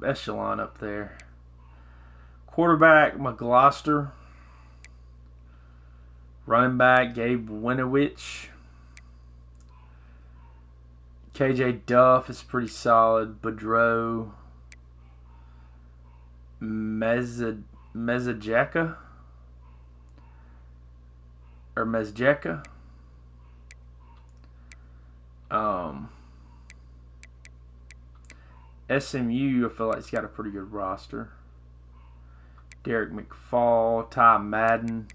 echelon up there. Quarterback McGloster. Running back Gabe Winovich. KJ Duff is pretty solid. Boudreaux. Mezejeka. Or Mezjeka. SMU, I feel like it's got a pretty good roster. Derek McFall, Ty Madden,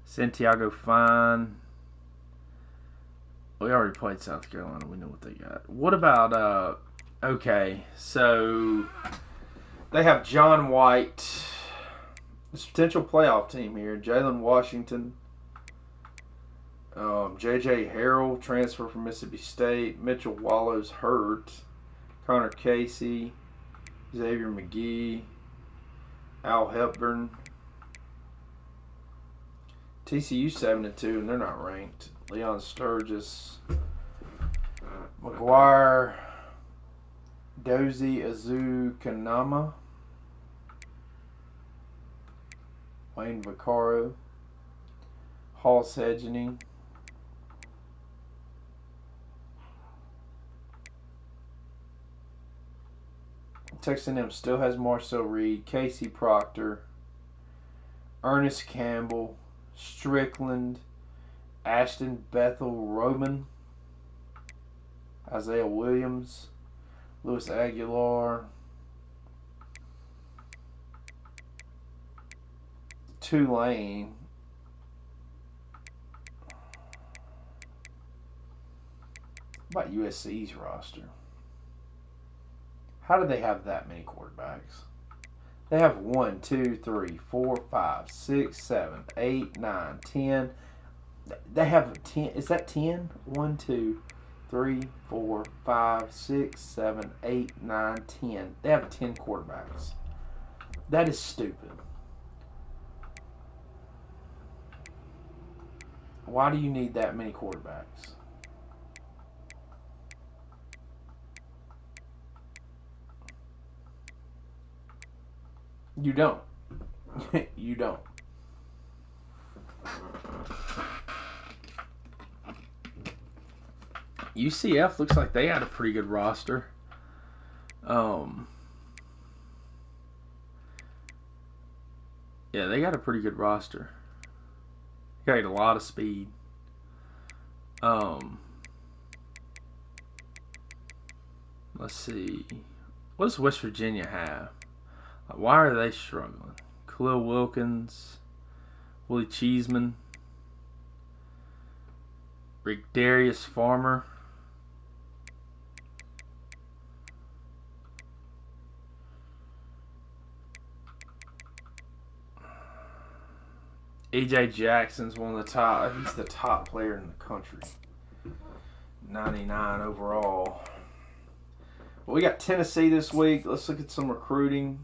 Santiago Fine. We already played South Carolina. We know what they got. What about, okay, so they have John White. This potential playoff team here. Jalen Washington. J.J. Harrell, transfer from Mississippi State. Mitchell Wallows hurt. Connor Casey. Xavier McGee. Al Hepburn. TCU 7-2, and they're not ranked. Leon Sturgis, McGuire, Dozie Azukanama, Wayne Vaccaro, Hall Sedgeny, Texas A&M still has Marcel Reed, Casey Proctor, Ernest Campbell, Strickland, Ashton Bethel Roman, Isaiah Williams, Louis Aguilar, Tulane, what about USC's roster? How do they have that many quarterbacks? They have 1, 2, 3, 4, 5, 6, 7, 8, 9, 10. They have 10. Is that 10? 1, 2, 3, 4, 5, 6, 7, 8, 9, 10. They have 10 quarterbacks. That is stupid. Why do you need that many quarterbacks? You don't. You don't. UCF looks like they had a pretty good roster. Yeah, they got a pretty good roster. Got a lot of speed. Let's see. What does West Virginia have? Why are they struggling? Khalil Wilkins, Willie Cheeseman, Rick Darius Farmer. AJ Jackson's one of the top. He's the top player in the country. 99 overall. Well, we got Tennessee this week. Let's look at some recruiting.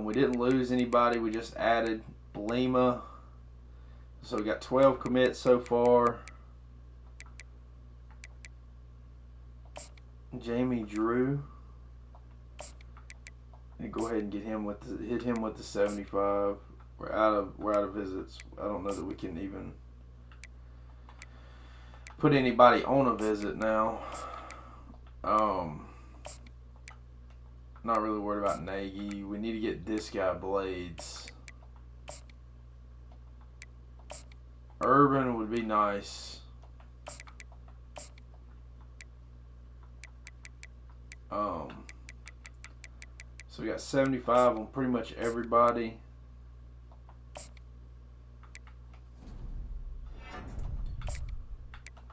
We didn't lose anybody. We just added Blema. So we got 12 commits so far. Jamie Drew. And go ahead and hit him with the 75. We're out of visits. I don't know that we can even put anybody on a visit now. Not really worried about Nagy. We need to get this guy Blades. Urban would be nice. So we got 75 on pretty much everybody.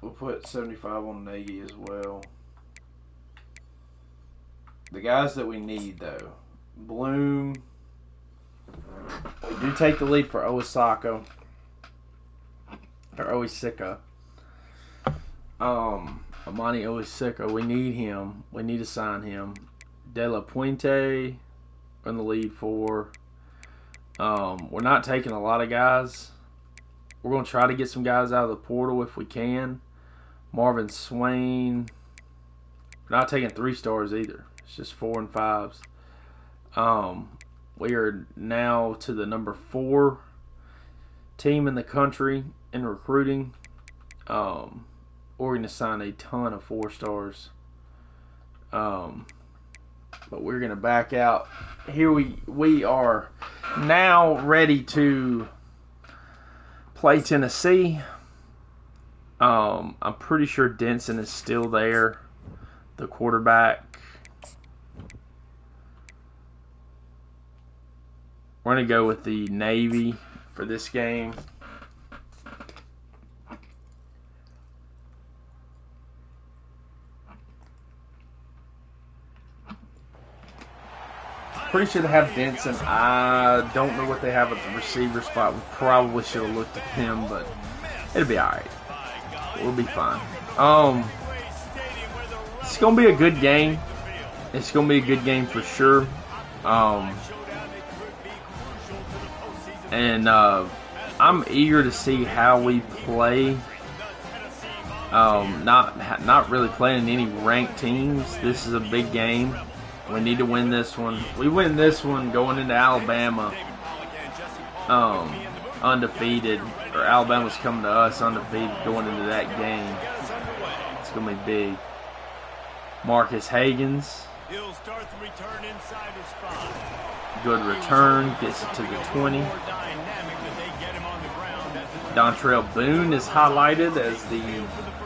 We'll put 75 on Nagy as well. The guys that we need, though. Bloom. We do take the lead for Osaka. Or Oisika. Amani Oisika. We need him. We need to sign him. De La Puente in the lead for. We're not taking a lot of guys. We're going to try to get some guys out of the portal if we can. Marvin Swain. We're not taking 3 stars either. It's just 4 and 5s. We are now to the number 4 team in the country in recruiting. Oregon has signed a ton of 4 stars. But we're going to back out. Here we are now ready to play Tennessee. I'm pretty sure Denson is still there, the quarterback. We're going to go with the Navy for this game. Pretty sure they have Denson. I don't know what they have at the receiver spot. We probably should have looked at him, but it'll be alright. We'll be fine. It's going to be a good game. It's going to be a good game for sure. And I'm eager to see how we play. Not really playing any ranked teams. This is a big game. We need to win this one. We win this one going into Alabama undefeated, or Alabama's coming to us undefeated going into that game. It's going to be big. Marcus Hagans. He'll start the return inside the spot. Good return, gets it to the 20. Dontrell Boone is highlighted as the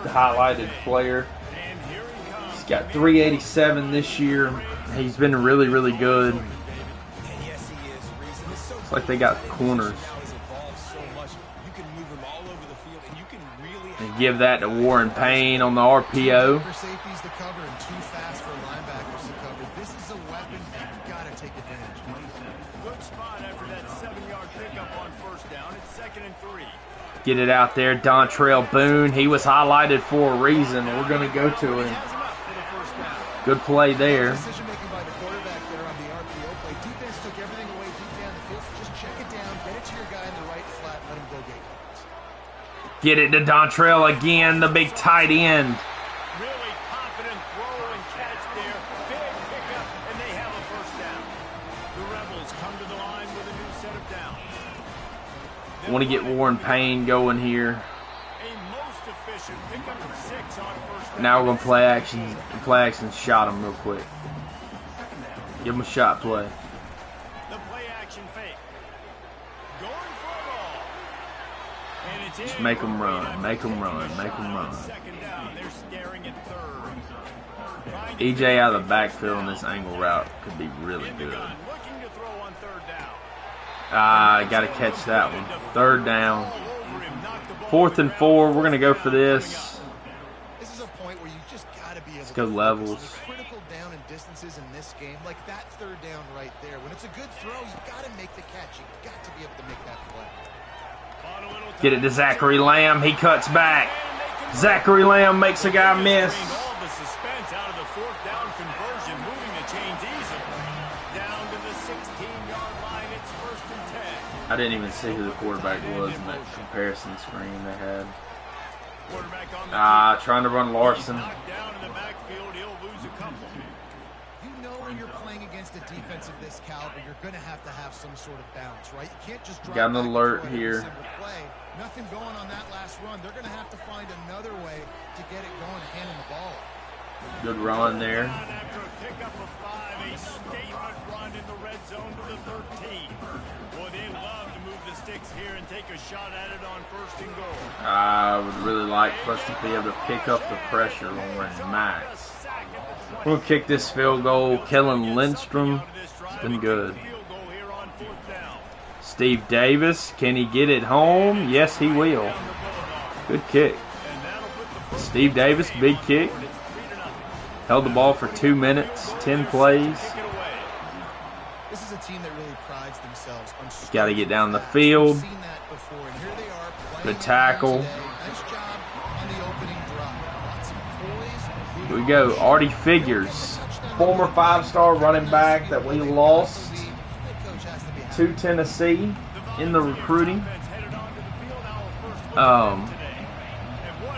highlighted player. He's got 387 this year. He's been really, really good. It's like they got corners. And give that to Warren Payne on the RPO. Safeties to cover and too fast for linebackers to cover. This is a weapon you've got to take advantage of. Good spot after that 7-yard pickup on first down. It's 2nd and 3. Get it out there, Dontrell Boone. He was highlighted for a reason. We're going to go to him. Good play there. Decision making by the quarterback there on the RPO play. Defense took everything away deep down the field. So just check it down, get it to your guy in the right flat, let him go get it. Get it to Dontrell again, the big tight end. Really confident throw and catch there. Big pickup, and they have a first down. The Rebels come to the line with a new set of downs. I want to get Warren Payne going here. A most efficient pickup of 6 on first down. Now we're going to play action shot him real quick. Give him a shot play. The play action fake. Going for a ball. And it's Just in make for him a run, green. make him run, make him run. Second down, they're staring at third. Trying to EJ out of the backfield on this angle route could be really in the good. gun, looking to throw on third down. Ah, got to catch that one. Third down. All over him, knocked the ball 4th and 4. We're going to go for this. This is a point where you just got to be able Let's to go focus. levels. The critical down and distances in this game, like that third down right there. When it's a good throw, you got to make the catch. You got to be able to make that play. On a little Get it to Zachary Lamb. He cuts back. Zachary Lamb makes a guy miss. all the suspense out of the 4th down conversion, moving the chains easily. Down to the 16-yard line, it's 1st and 10. I didn't even see who the quarterback was in that comparison screen they had. Quarterback on the Trying to run Larson. knocked down in the backfield, he'll lose a couple. You know when you're playing against a defense of this caliber, you're going to have some sort of balance, right? You can't just drop Got an back and alert throw it every here. single play. Nothing going on that last run. They're going to have to find another way to get it going, handing the ball. Good run there. After a pickup of 5, a statement run in the red zone to the 13. Boy, they love to move the sticks here and take a shot at it on 1st and goal. I would really like for us to be able to pick up the pressure on Max. We'll kick this field goal. Kellen Lindstrom. It's been good. Field goal here on 4th down. Steve Davis. Can he get it home? Yes, he will. Good kick. And that'll put the Steve Davis, big kick. Held the ball for 2 minutes, 10 plays. This is a team that really prides themselves on Got to get down the field. We've seen that before, and here they are playing Good tackle. today. Nice job on the opening drive. Lots of poise. Here we go. Artie Figures, former 5-star running back that we lost to Tennessee in the recruiting.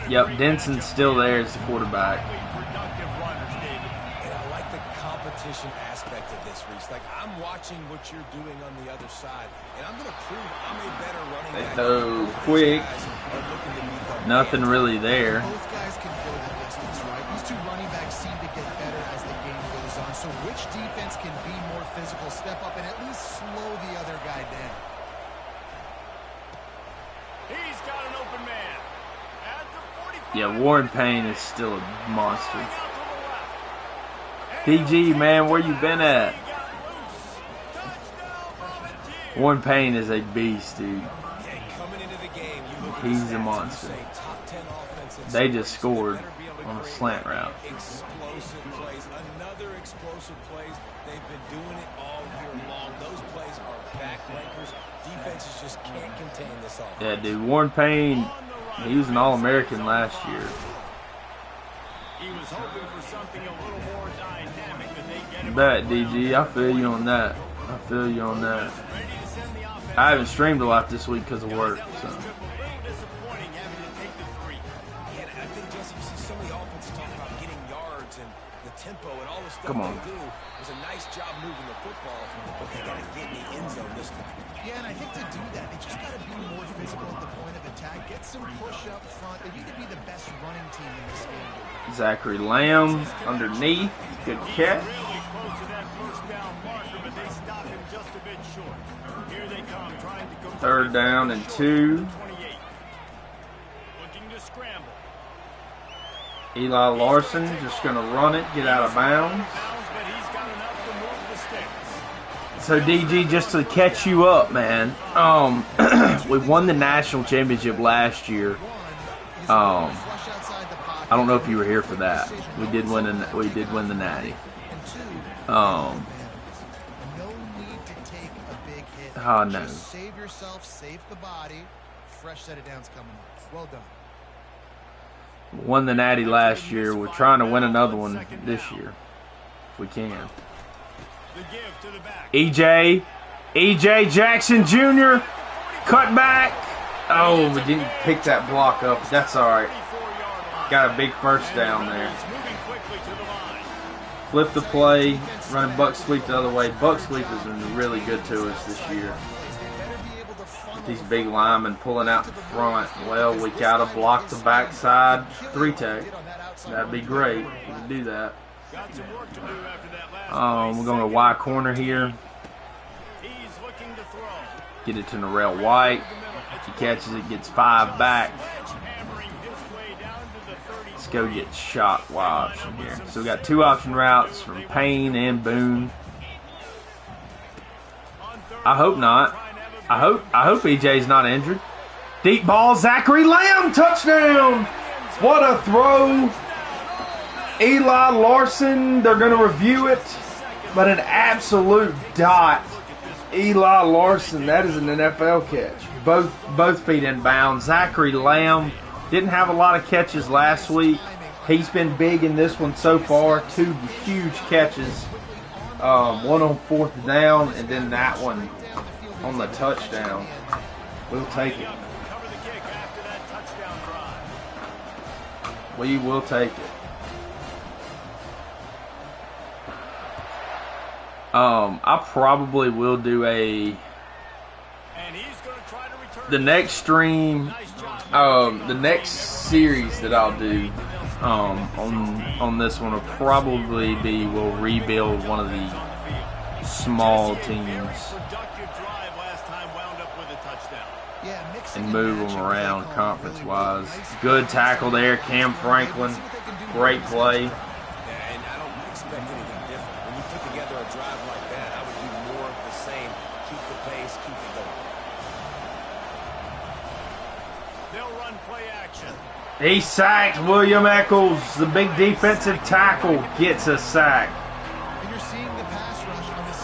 Yep, Denson's still there as the quarterback. And I like the competition aspect of this, Reese. Like, I'm watching what you're doing on the other side, and I'm going to prove I'm a better running They back. throw Both quick. these guys are looking to meet the Nothing really there. Both guys can go the distance, right? These two running backs seem to get better as the game goes on. So which defense can be more physical, step up, and at least slow the other guy down? He's got an open man. At the 45. Yeah, Warren Payne is still a monster. PG, man, where you been at? Warren Payne is a beast, dude. coming into the game. You look at He's the a stats, monster. you say top 10 offense in They scoring, just so scored you better be able to on a create slant route. explosive plays. Another explosive plays. They've been doing it all year long. Those plays are backbreakers. Defenses just can't contain this offense. Yeah, dude, Warren Payne, he was an All-American last year. He was hoping for something a little more dynamic, but they get him. Bet, DG, I feel you on that. I feel you on that. Ready to send the offense. I haven't streamed a lot this week because of work, so. A little disappointing having to take the 3. Yeah, and I think, Jesse, you see so many offenses talk about getting yards and the tempo and all the stuff Come on. they do. It was a nice job moving the football, but they got to get in the end zone this time. Yeah, and I think to do that, they just got to be more physical at the point of attack. Get some push up front. They need to be the best running team in this game. Zachary Lamb underneath. Good catch. Really close to that first down marker, but they stop him just a bit short. Here they come, trying to go 3rd down and 2. 28. Looking to scramble. Eli Larson just going to run it, get out of bounds. But he's got enough to move the sticks. So DG, just to catch you up, man. We won the national championship last year. I don't know if you were here for that. We did win the Natty. No need to take a big hit. Oh, no. Just save yourself, save the body. Fresh set of downs coming up. Well done. Won the Natty last year. We're trying to win another one this year, if we can. The give to the back. EJ Jackson Jr. cut back. Oh, we didn't pick that block up. That's all right. Got a big first down there. Flip the play, running buck sweep the other way. Buck sweep has been really good to us this year. With these big linemen pulling out the front. Well, we gotta block the backside 3-tech. That'd be great. We can do that. We're going to Y corner here. Get it to Narelle White. He catches it, gets 5 back. Let's go get shot Y option here. So we got 2 option routes from Payne and Boone. I hope not. I hope EJ's not injured. Deep ball, Zachary Lamb, touchdown! What a throw! Eli Larson, they're going to review it, but an absolute dot. Eli Larson, that is an NFL catch. Both feet in bounds. Zachary Lamb didn't have a lot of catches last week. He's been big in this one so far. 2 huge catches. One on 4th down, and then that one on the touchdown. We'll take it. We will take it. I probably will do the next stream, the next series that I'll do on this one will probably be we'll rebuild one of the small teams and move them around conference-wise. Good tackle there, Cam Franklin. Great play. He sacked William Eccles. The big defensive tackle gets a sack.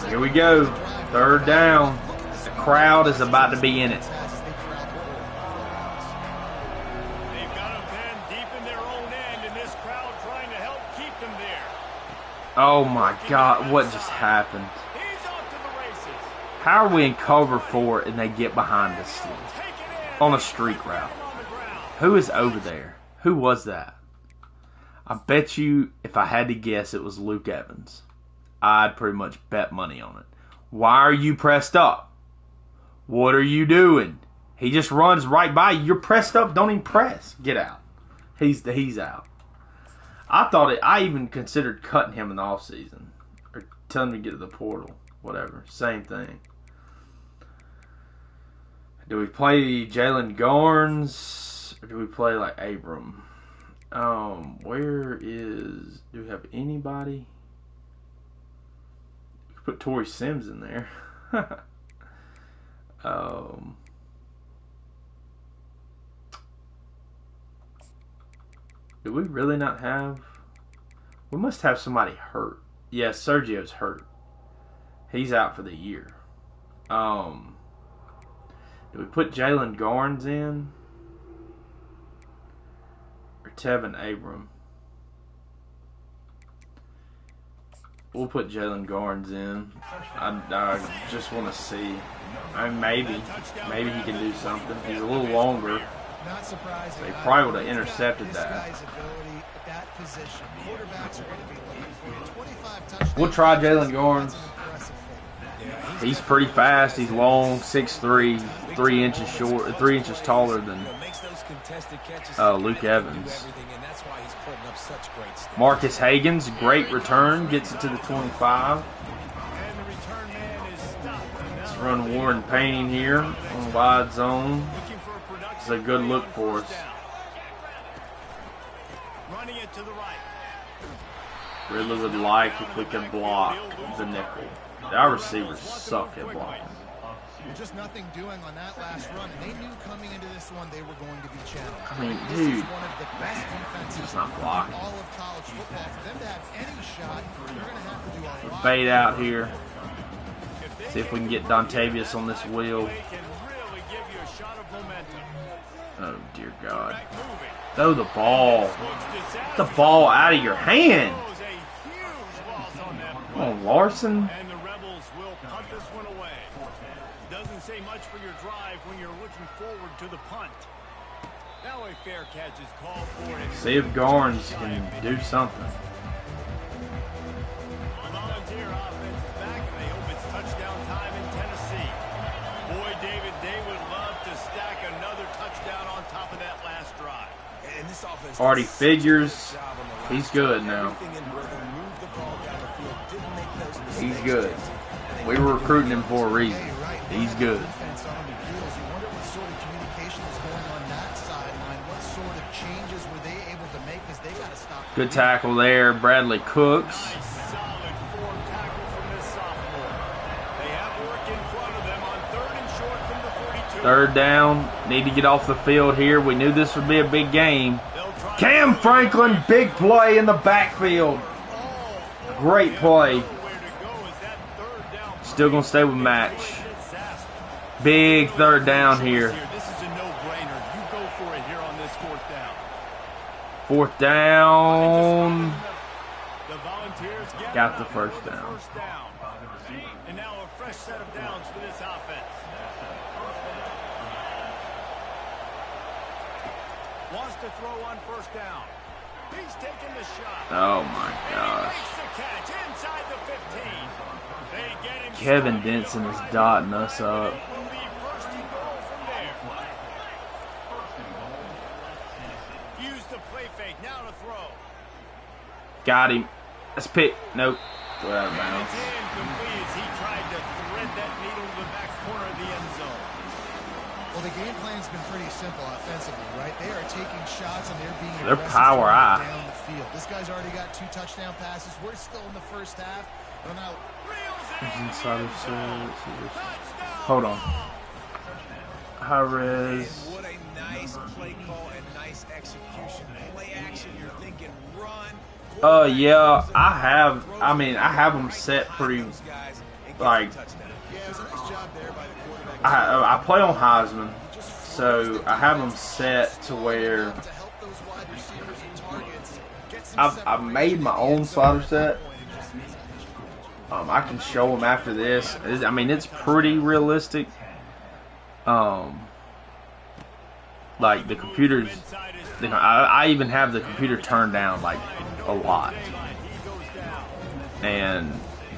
Here we go. 3rd down. The crowd is about to be in it. Oh my God, what just happened? How are we in cover 4 and they get behind us still? On a streak route. Who is over there? Who was that? I bet you, if I had to guess, it was Luke Evans. I'd pretty much bet money on it. Why are you pressed up? What are you doing? He just runs right by you. You're pressed up. Don't even press. Get out. He's out. I even considered cutting him in the offseason. Or telling him to get to the portal. Whatever. Same thing. Do we play Jalen Garnes? Or do we play like Abram? Do we have anybody? We could put Torrey Sims in there. Do we really not have? We must have somebody hurt. Yes, Sergio's hurt. He's out for the year. Do we put Jalen Garnes in? Or Tevin Abram? We'll put Jalen Garnes in. I just want to see. Maybe he can do something. He's a little longer. Not surprising. They probably would have intercepted that. We'll try Jalen Garnes. He's pretty fast. He's long, 6'3", 3 inches short, 3 inches taller than Luke Evans. Marcus Hagens, great return, gets it to the 25. Let's run Warren Payne here on wide zone. It's a good look for us. Really would like if we could block the nickel. Our receivers suck at blocking. Just nothing doing on that last run. They knew coming into this one they were going to be challenged. I mean, this dude, is one of the best defenses it's not blocking. all of college football. For them to have any shot, they're going to have to do a lot. Fade out here. See if we can get Dontavius on this wheel. Oh, dear God. Throw the ball. Get the ball out of your hand. Come on, Larson. say much for your drive when you're looking forward to the punt. Now a fair catch is called for. See if Garnes can do something. The Volunteer offense is back, and they hope it's touchdown time in Tennessee. Boy, David, they would love to stack another touchdown on top of that last drive. And this offense Already figures he's good now. He's good. We were recruiting him for a reason. He's good. Good tackle there, Bradley Cooks. Nice, solid form tackle from this sophomore. They have work in front of them on 3rd and short from the 42. Third down. Need to get off the field here. We knew this would be a big game. Cam Franklin, big play in the backfield. Great play. Still going to stay with match. Big third down here. This is a no-brainer. You go for it here on this 4th down. 4th down. The Volunteers Got the first down. And now a fresh set of downs for this offense. Wants to throw on 1st down. He's taking the shot. Oh my gosh. Makes the catch inside the 15. They get him Kevin started. Denson is dotting us up. Will be 1st and goal from there. Use the play fake. Now to throw. Got him. Let's pick. Nope. Throw out of bounds. It's incomplete as he tried to thread that needle to the back corner of the end zone. Well, the game plan's been pretty simple offensively, right? They are taking shots and they're being They're aggressive power eye. down the field. This guy's already got 2 touchdown passes. We're still in the first half. But now, Inside of hold on. High res. And what a nice play call and nice execution. Play action, you're thinking run. Yeah, I have them set pretty, like, yeah, it was a nice job there by the quarterback. I play on Heisman, so I have them set to where To help those wide receivers and targets get some I've made my own slider set. I can show them after this. I mean, it's pretty realistic. Like the computers, I even have the computer turned down like a lot, and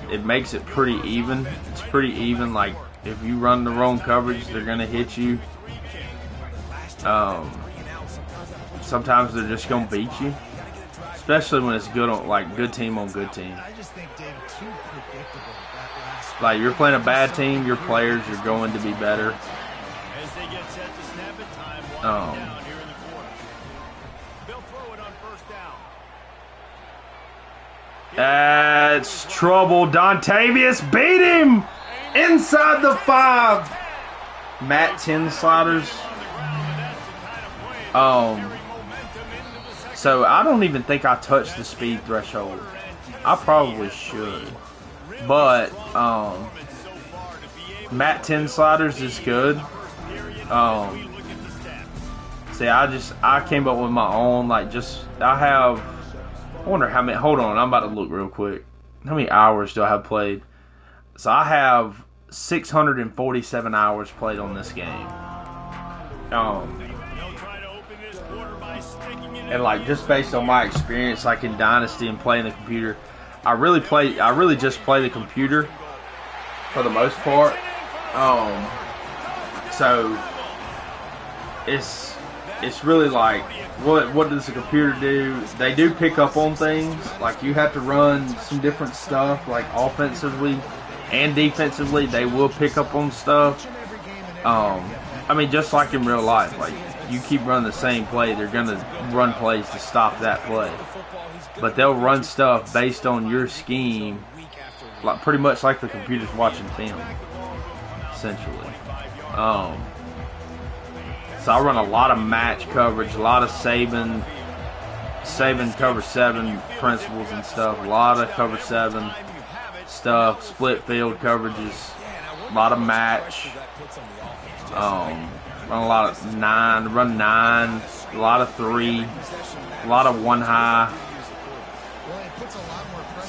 it makes it pretty even. It's pretty even. Like if you run the wrong coverage, they're gonna hit you. Sometimes they're just gonna beat you, especially when it's good on good team on good team. I just think, David, too predictable that last. Like you're playing a bad team, your players are going to be better. As they get set to snap it, time Oh. winding down here in the quarter. They'll throw it on 1st down. That's trouble. Dontavius beat him inside the 5. Matt 10 sliders. So I don't even think I touched the speed threshold. I probably should, but Matt 10 sliders is good. See, I came up with my own. I wonder how many. Hold on, I'm about to look real quick. How many hours do I have played? So I have 647 hours played on this game. And like just based on my experience, like in Dynasty and playing the computer, I really just play the computer for the most part. So it's really like what does the computer do? They do pick up on things. Like you have to run some different stuff, like offensively and defensively. They will pick up on stuff. I mean, just like in real life, like you keep running the same play, they're gonna run plays to stop that play. But they'll run stuff based on your scheme, like pretty much like the computer's watching film, essentially. So I run a lot of match coverage, a lot of Saban cover 7 principles and stuff, a lot of cover 7 stuff, split field coverages, a lot of match. Run a lot of 9, run 9, a lot of 3, a lot of 1 high.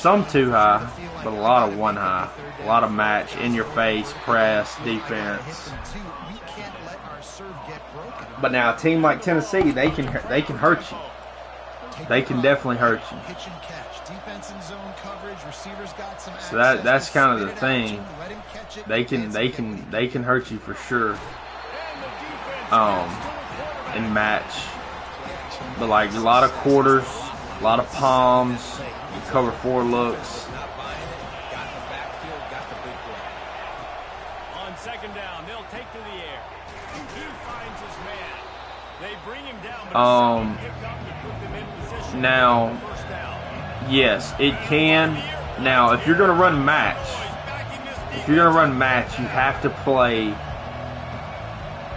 Some two high, but a lot of one high. A lot of match, in your face, press, defense. But now a team like Tennessee, they can hurt you. They can definitely hurt you. So that's kind of the thing. They can hurt you for sure. In match. But like a lot of quarters, a lot of palms, you cover 4 looks. On second down, they'll take to the air. He finds his man. They bring him down, but picked up to put them in position. Now, yes, it can. Now, if you're going to run match, you have to play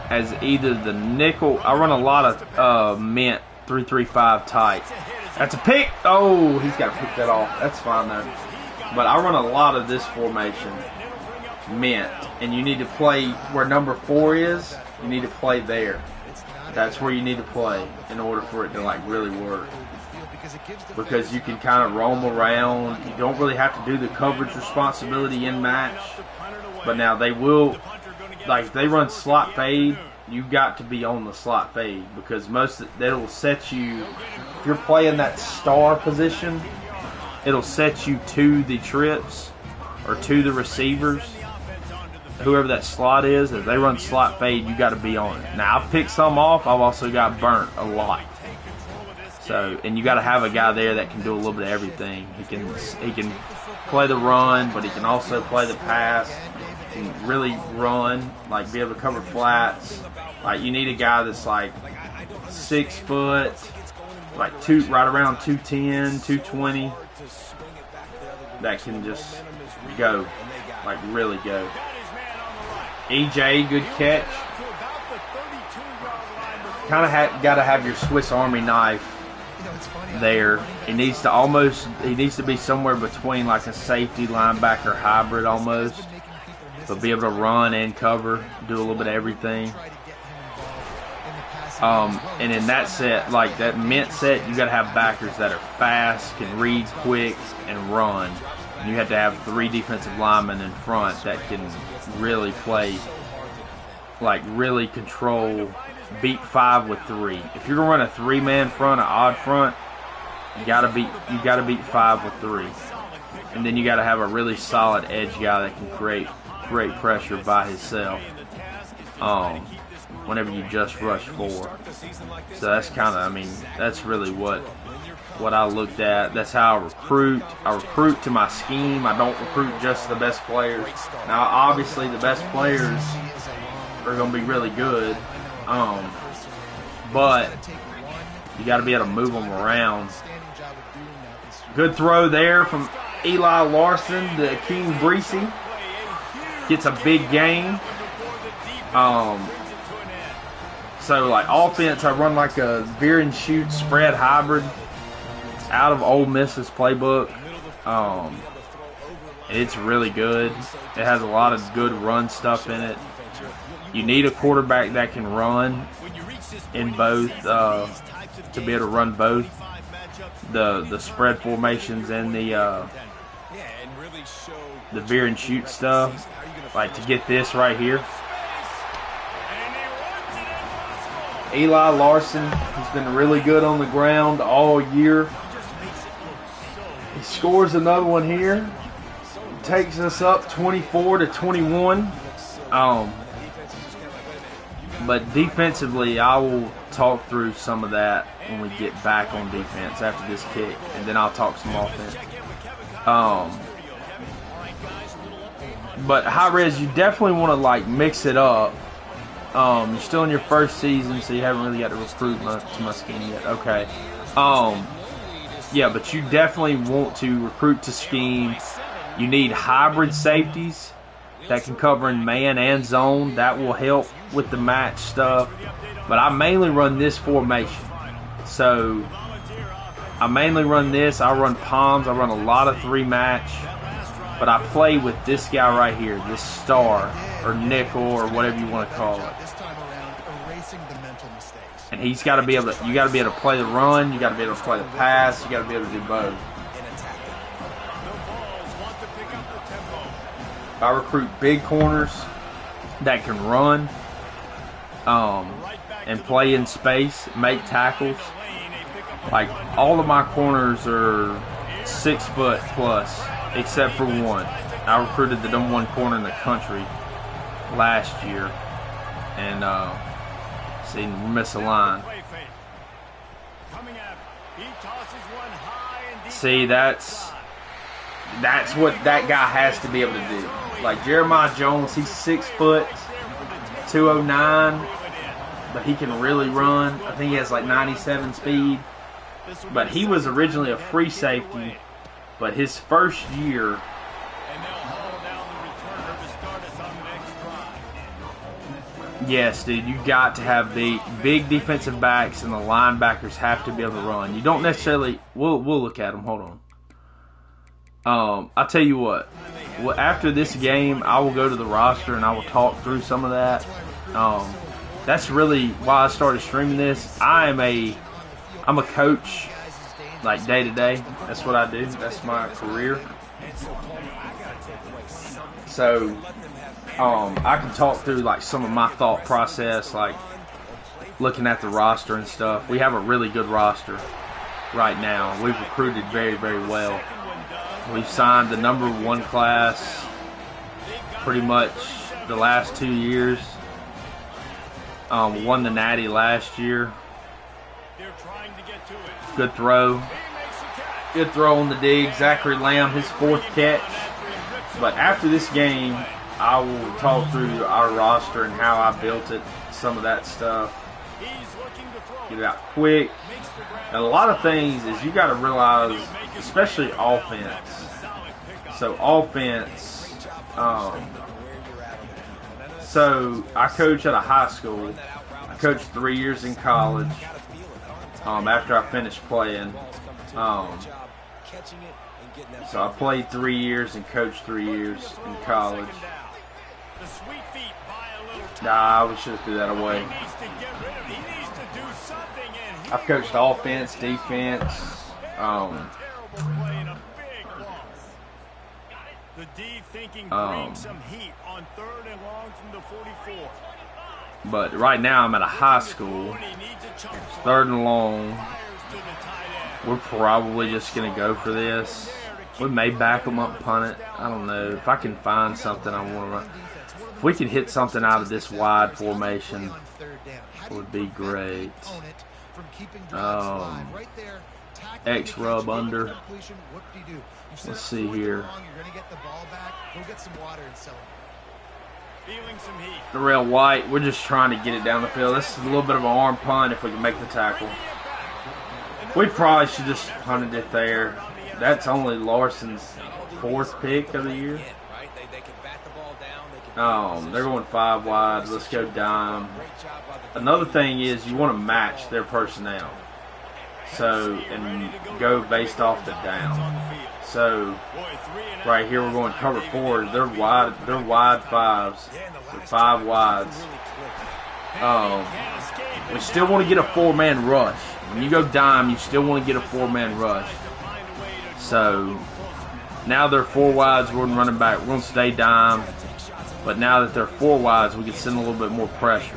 as either the nickel. I run a lot of mint 3-3-5 tight. That's a pick. Oh, he's got to pick that off. That's fine though. But I run a lot of this formation, mint, and you need to play where number 4 is. You need to play there. That's where you need to play in order for it to like really work. Because you can kind of roam around. You don't really have to do the coverage responsibility in match. But now they will, like if they run slot fade, you got to be on the slot fade because that'll set you. If you're playing that star position, it'll set you to the trips or to the receivers. Whoever that slot is, if they run slot fade, you got to be on it. Now I've picked some off. I've also got burnt a lot. So, and you got to have a guy there that can do a little bit of everything. He can play the run, but he can also play the pass. He can really run, like be able to cover flats. Like you need a guy that's like 6 foot, like right around 210, 220, that can just go, like really go. EJ, good catch. Kind of got to have your Swiss Army knife there. He needs to be somewhere between like a safety linebacker hybrid almost, but be able to run and cover, do a little bit of everything. And in that set, like that mint set, you got to have backers that are fast, can read quick, and run. And you have to have 3 defensive linemen in front that can really play, like really control, beat 5 with 3. If you're gonna run a 3-man front, an odd front, you gotta beat 5 with 3, and then you gotta have a really solid edge guy that can create pressure by himself. Whenever you just rush 4, so that's kind of, that's really what I looked at. That's how I recruit. I recruit to my scheme. I don't recruit just the best players. Now, obviously, the best players are going to be really good, but you got to be able to move them around. Good throw there from Eli Larson to King Breesy. Gets a big gain. So, like, offense, I run like a veer and shoot spread hybrid. It's out of Ole Miss's playbook. It's really good. It has a lot of good run stuff in it. You need a quarterback that can run in both, to be able to run both the spread formations and the veer and shoot stuff. Like to get this right here. Eli Larson has been really good on the ground all year. He scores another one here. Takes us up 24-21. But defensively, I will talk through some of that when we get back on defense after this kick, and then I'll talk some offense. But high res, you definitely want to like mix it up. You're still in your first season, so you haven't really got to recruit to my scheme yet. Okay. Yeah, but you definitely want to recruit to scheme. You need hybrid safeties that can cover in man and zone. That will help with the match stuff. But I mainly run this formation. So I mainly run this. I run palms. I run a lot of 3-match. But I play with this guy right here, this star or nickel or whatever you want to call it. And he's got to be able to. You got to be able to play the run. You got to be able to play the pass. You got to be able to do both. I recruit big corners that can run and play in space, make tackles. Like, all of my corners are 6 foot plus, except for one. I recruited the #1 corner in the country last year, and see, miss a line. See, that's what that guy has to be able to do. Like Jeremiah Jones, he's 6 foot, 209, but he can really run. I think he has like 97 speed. But he was originally a free safety, but his first year, yes, dude, you got to have the big defensive backs, and the linebackers have to be able to run. You don't necessarily. We'll look at them. Hold on. I'll tell you what. Well, after this game, I will go to the roster and I will talk through some of that. That's really why I started streaming this. I'm a coach, like day to day. That's what I do. That's my career. So, I can talk through like some of my thought process, like looking at the roster and stuff. We have a really good roster right now. We've recruited very, very well. We've signed the #1 class pretty much the last 2 years. Won the Natty last year. Good throw. Good throw on the dig. Zachary Lamb, his 4th catch. But after this game, I will talk through our roster and how I built it, some of that stuff. Get it out quick. And a lot of things is you got to realize, especially offense. So offense, so I coach at a high school. I coached 3 years in college. After I finished playing, so I played 3 years and coached 3 years in college. Nah, we should have threw that away. I've coached offense, defense. But right now I'm at a high school. It's 3rd and long. We're probably just going to go for this. We may back them up and punt it. I don't know. If I can find something I want to run. If we can hit something out of this wide formation, it would be great. X rub under. Let's see here. Darrell White, we're just trying to get it down the field. This is a little bit of an arm punt if we can make the tackle. We probably should just punted it there. That's only Larson's 4th pick of the year. They're going 5 wide. Let's go dime. Another thing is you want to match their personnel. So, and go based off the down. So, right here we're going cover 4. They're wide 5s. So 5 wides. We still want to get a 4-man rush. When you go dime, you still want to get a 4-man rush. So, now they're 4 wides, we're running back. We're going to stay dime. But now that they're 4 wides, we can send a little bit more pressure.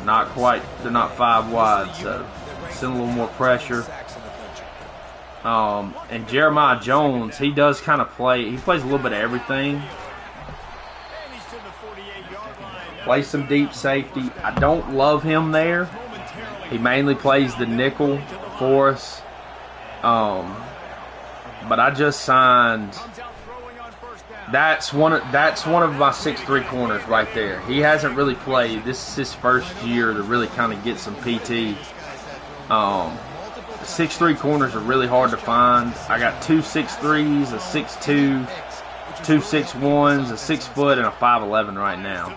Not quite, they're not 5 wide, so send a little more pressure. And Jeremiah Jones, he does kind of play. He plays a little bit of everything. Plays some deep safety. I don't love him there. He mainly plays the nickel for us. But I just signed. That's one of my 6'3" corners right there. He hasn't really played. This is his first year to really kind of get some PT. 6'3" corners are really hard to find. I got 2 6'3s, a 6'2", 2 6'1s, a 6 foot, and a 5'11" right now.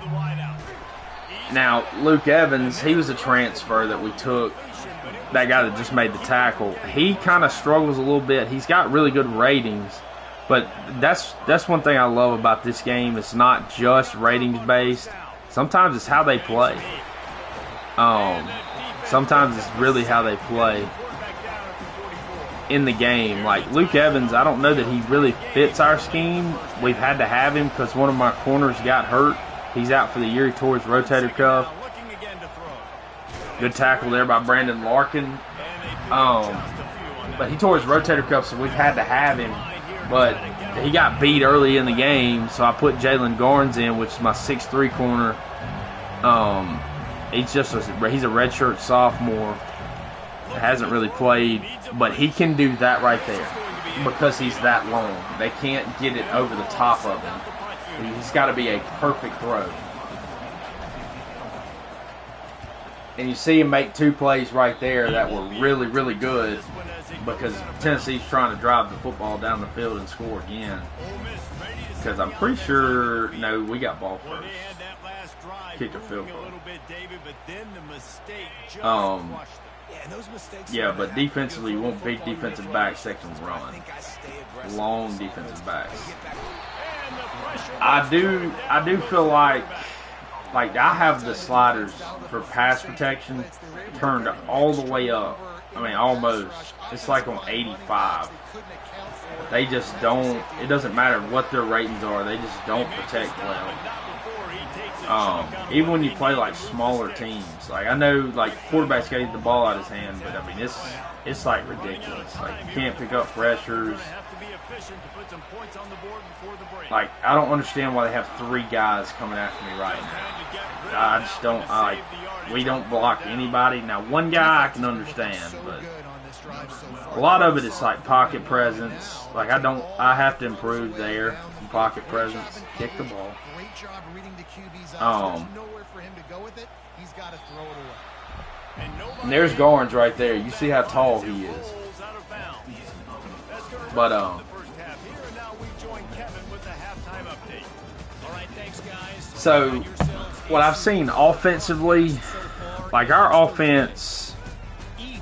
Now, Luke Evans, he was a transfer that we took. That guy that just made the tackle. He kind of struggles a little bit. He's got really good ratings. But that's one thing I love about this game. It's not just ratings based. Sometimes it's how they play. Sometimes it's really how they play. in the game. Like Luke Evans, I don't know that he really fits our scheme. We've had to have him because one of my corners got hurt. He's out for the year. He tore his rotator cuff. Good tackle there by Brandon Larkin. But he tore his rotator cuff, so we've had to have him. But he got beat early in the game, so I put Jalen Garnes in, which is my 6'3" corner. He's a redshirt sophomore. Hasn't really played, but he can do that right there because he's that long. They can't get it over the top of him. He's got to be a perfect throw. And you see him make 2 plays right there that were really, really good because Tennessee's trying to drive the football down the field and score again. Because I'm pretty sure, no, we got ball first. Kick a field goal. Yeah, but defensively, you want big defensive backs that can run. Long defensive backs. I do feel like I have the sliders for pass protection turned all the way up. I mean, almost. It's like on 85. They just don't. It doesn't matter what their ratings are. They just don't protect well. Even when you play like smaller teams, like I know like quarterbacks got to get the ball out of his hand, but I mean it's like ridiculous. Like you can't pick up pressures. Like I don't understand why they have 3 guys coming after me right now. I just don't. We don't block anybody. Now 1 guy I can understand, but a lot of it is like pocket presence. Like I have to improve there. Pocket presence. Kick the ball. And there's Garnes right there. You see how tall he is. But so what I've seen offensively, like our offense,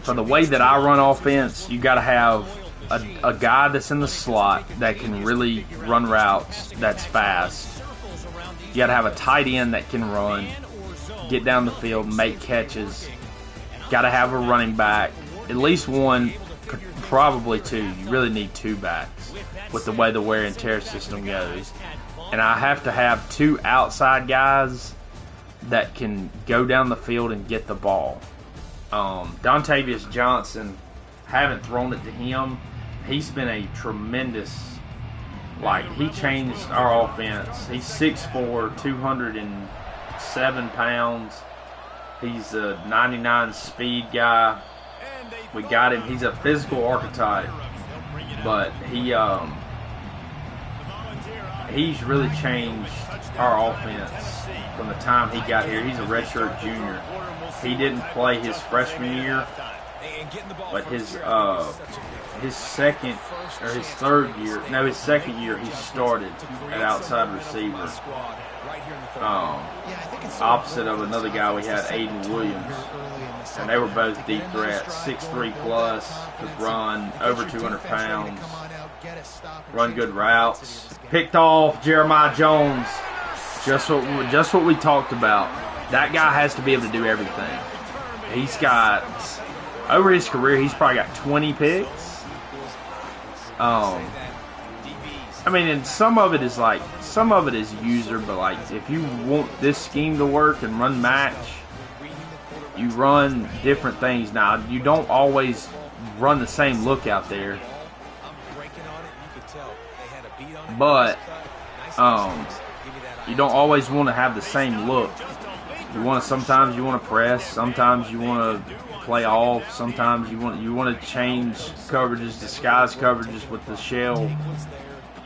for the way that I run offense, you got to have a guy that's in the slot that can really run routes, that's fast. You got to have a tight end that can run, get down the field, make catches. Got to have a running back, at least 1, probably 2. You really need 2 backs with the way the wear and tear system goes. And I have to have 2 outside guys that can go down the field and get the ball. Dontavius Johnson, haven't thrown it to him. He's been a tremendous, he changed our offense. He's 6'4", 207 pounds. He's a 99 speed guy. We got him. He's a physical archetype, but he's really changed our offense from the time he got here. He's a redshirt junior. He didn't play his freshman year, but his second or his third year, no, his second year, he started at outside receiver. Opposite of another guy we had, Aiden Williams. And they were both deep threats, 6'3 plus, could run, over 200 pounds, run good routes. Picked off Jeremiah Jones, just what we talked about. That guy has to be able to do everything. He's got, over his career, he's probably got 20 picks. I mean, and some of it is user, but like if you want this scheme to work and run match, you run different things. Now, you don't always run the same look out there, but you don't always want to have the same look. Sometimes you want to press, sometimes you want to play off, sometimes you want to change coverages, disguise coverages with the shell.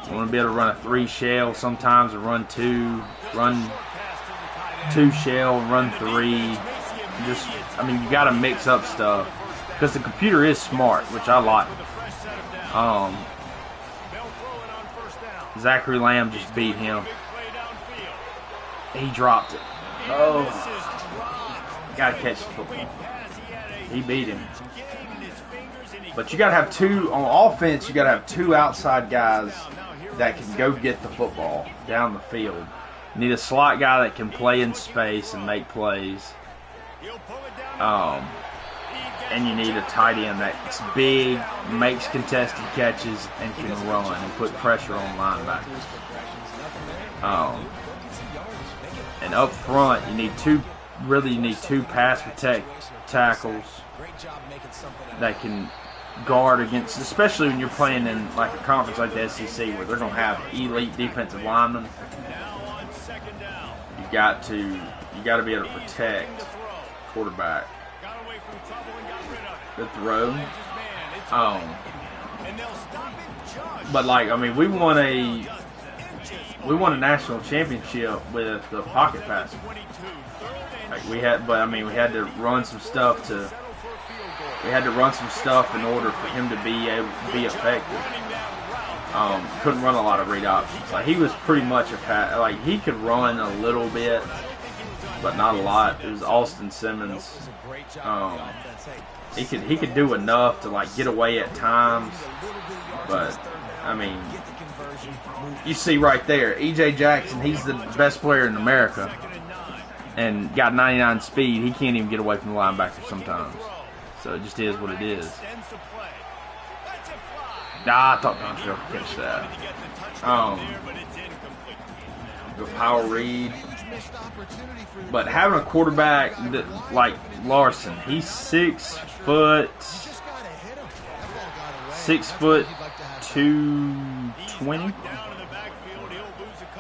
You want to be able to run a 3 shell sometimes, or run 2 shell, run 3. You got to mix up stuff because the computer is smart, which I like. Zachary Lamb just beat him. He dropped it. Oh, got to catch the football. He beat him. But you got to have 2 on offense. You got to have 2 outside guys that can go get the football down the field. You need a slot guy that can play in space and make plays. and you need a tight end that's big, makes contested catches, and can run and put pressure on linebackers. And up front, you need two pass protect tackles that can guard against, especially when you're playing in like a conference like the SEC where they're going to have elite defensive linemen. You got to be able to protect quarterback. The throw. But like, I mean, we won a national championship with the pocket passing. Like we had to run some stuff in order for him to be able to be effective. Couldn't run a lot of read options. Like he was pretty much like he could run a little bit, but not a lot. It was Austin Simmons. He could do enough to like get away at times, but I mean, you see right there, E.J. Jackson. He's the best player in America, and got 99 speed. He can't even get away from the linebacker sometimes. So it just is what it is. I thought Dontrell could catch that. The power read. But having a quarterback that, like Larson, he's 6'2", 220.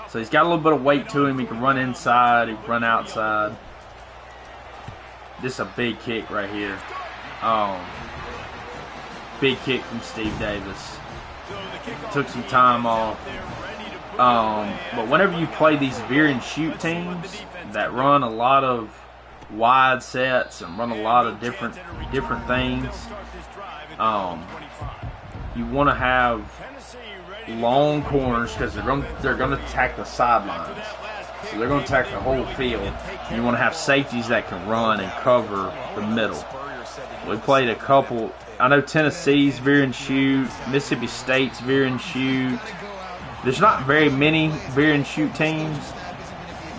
So he's got a little bit of weight to him. He can run inside. He can run outside. This is a big kick right here. Big kick from Steve Davis. Took some time off. But whenever you play these veer and shoot teams that run a lot of wide sets and run a lot of different things, you want to have long corners because they're going to attack the sidelines. So they're going to attack the whole field. You want to have safeties that can run and cover the middle. We played a couple. I know Tennessee's veer and shoot. Mississippi State's veer and shoot. There's not very many veer and shoot teams,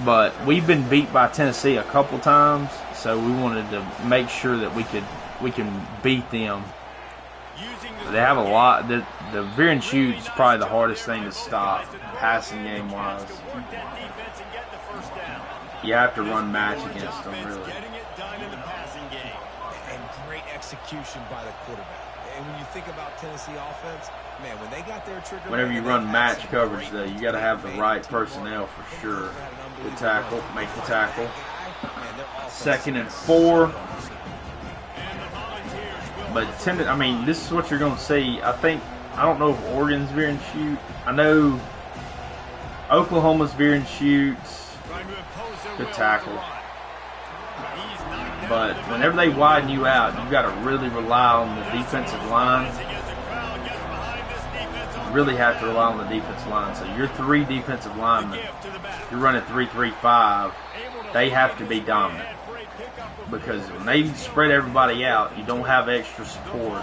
but we've been beat by Tennessee a couple times, so we wanted to make sure that we can beat them. They have a lot. The veer and shoot is probably the hardest thing to stop, passing game wise. You have to run match against them, really. And great execution by the quarterback. And when you think about Tennessee offense, man, when they got their trigger, whenever you run match coverage, though, you got to have the right personnel for sure. The tackle, make the tackle. 2nd and 4. But this is what you're going to see. I don't know if Oregon's veer and shoot. I know Oklahoma's veer and shoots. Good tackle. But whenever they widen you out, you've got to really rely on the defensive line. You really have to rely on the defensive line. So your 3 defensive linemen, you're running 3-3-5, they have to be dominant. Because when they spread everybody out, you don't have extra support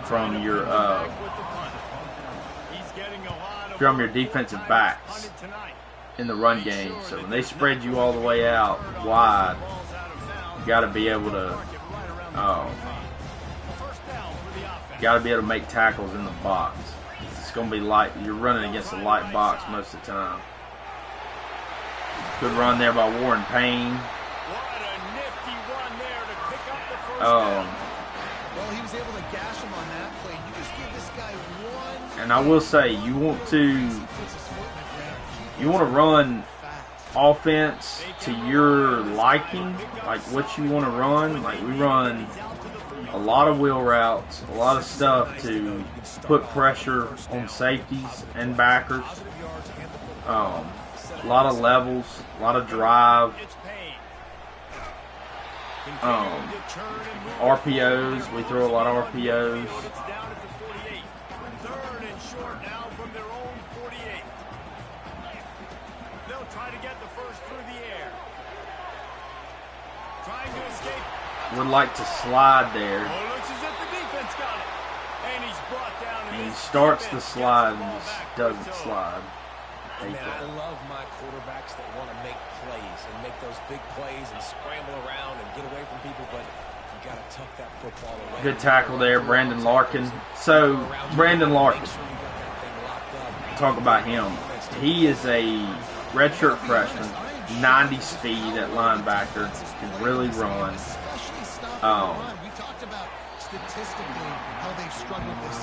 from your defensive backs in the run game. So when they spread you all the way out wide, you got to be able to make tackles in the box. It's going to be light. You're running against a light box most of the time. Good run there by Warren Payne. Well, he was able to gash him on that play. You just give this guy one. And I will say, you want to run offense to your liking, like what you want to run. Like we run a lot of wheel routes, a lot of stuff to put pressure on safeties and backers. A lot of levels, a lot of drive. RPOs, we throw a lot of RPOs. Would like to slide there. And he starts the slide and just doesn't slide. I love my quarterbacks that want to make plays and make those big plays and scramble around and get away from people, but You got to tuck that football away. Good tackle there, Brandon Larkin. So, Brandon Larkin, talk about him. He is a redshirt freshman, 90 speed at linebacker, can really run.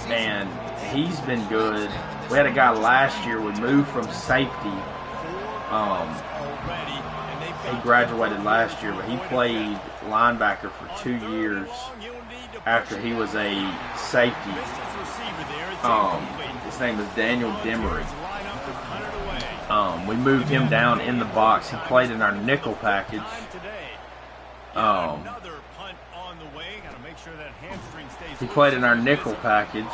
And he's been good. We had a guy last year, we moved from safety. He graduated last year, but he played linebacker for 2 years after he was a safety. His name is Daniel Demery. We moved him down in the box. He played in our nickel package. He played in our nickel package.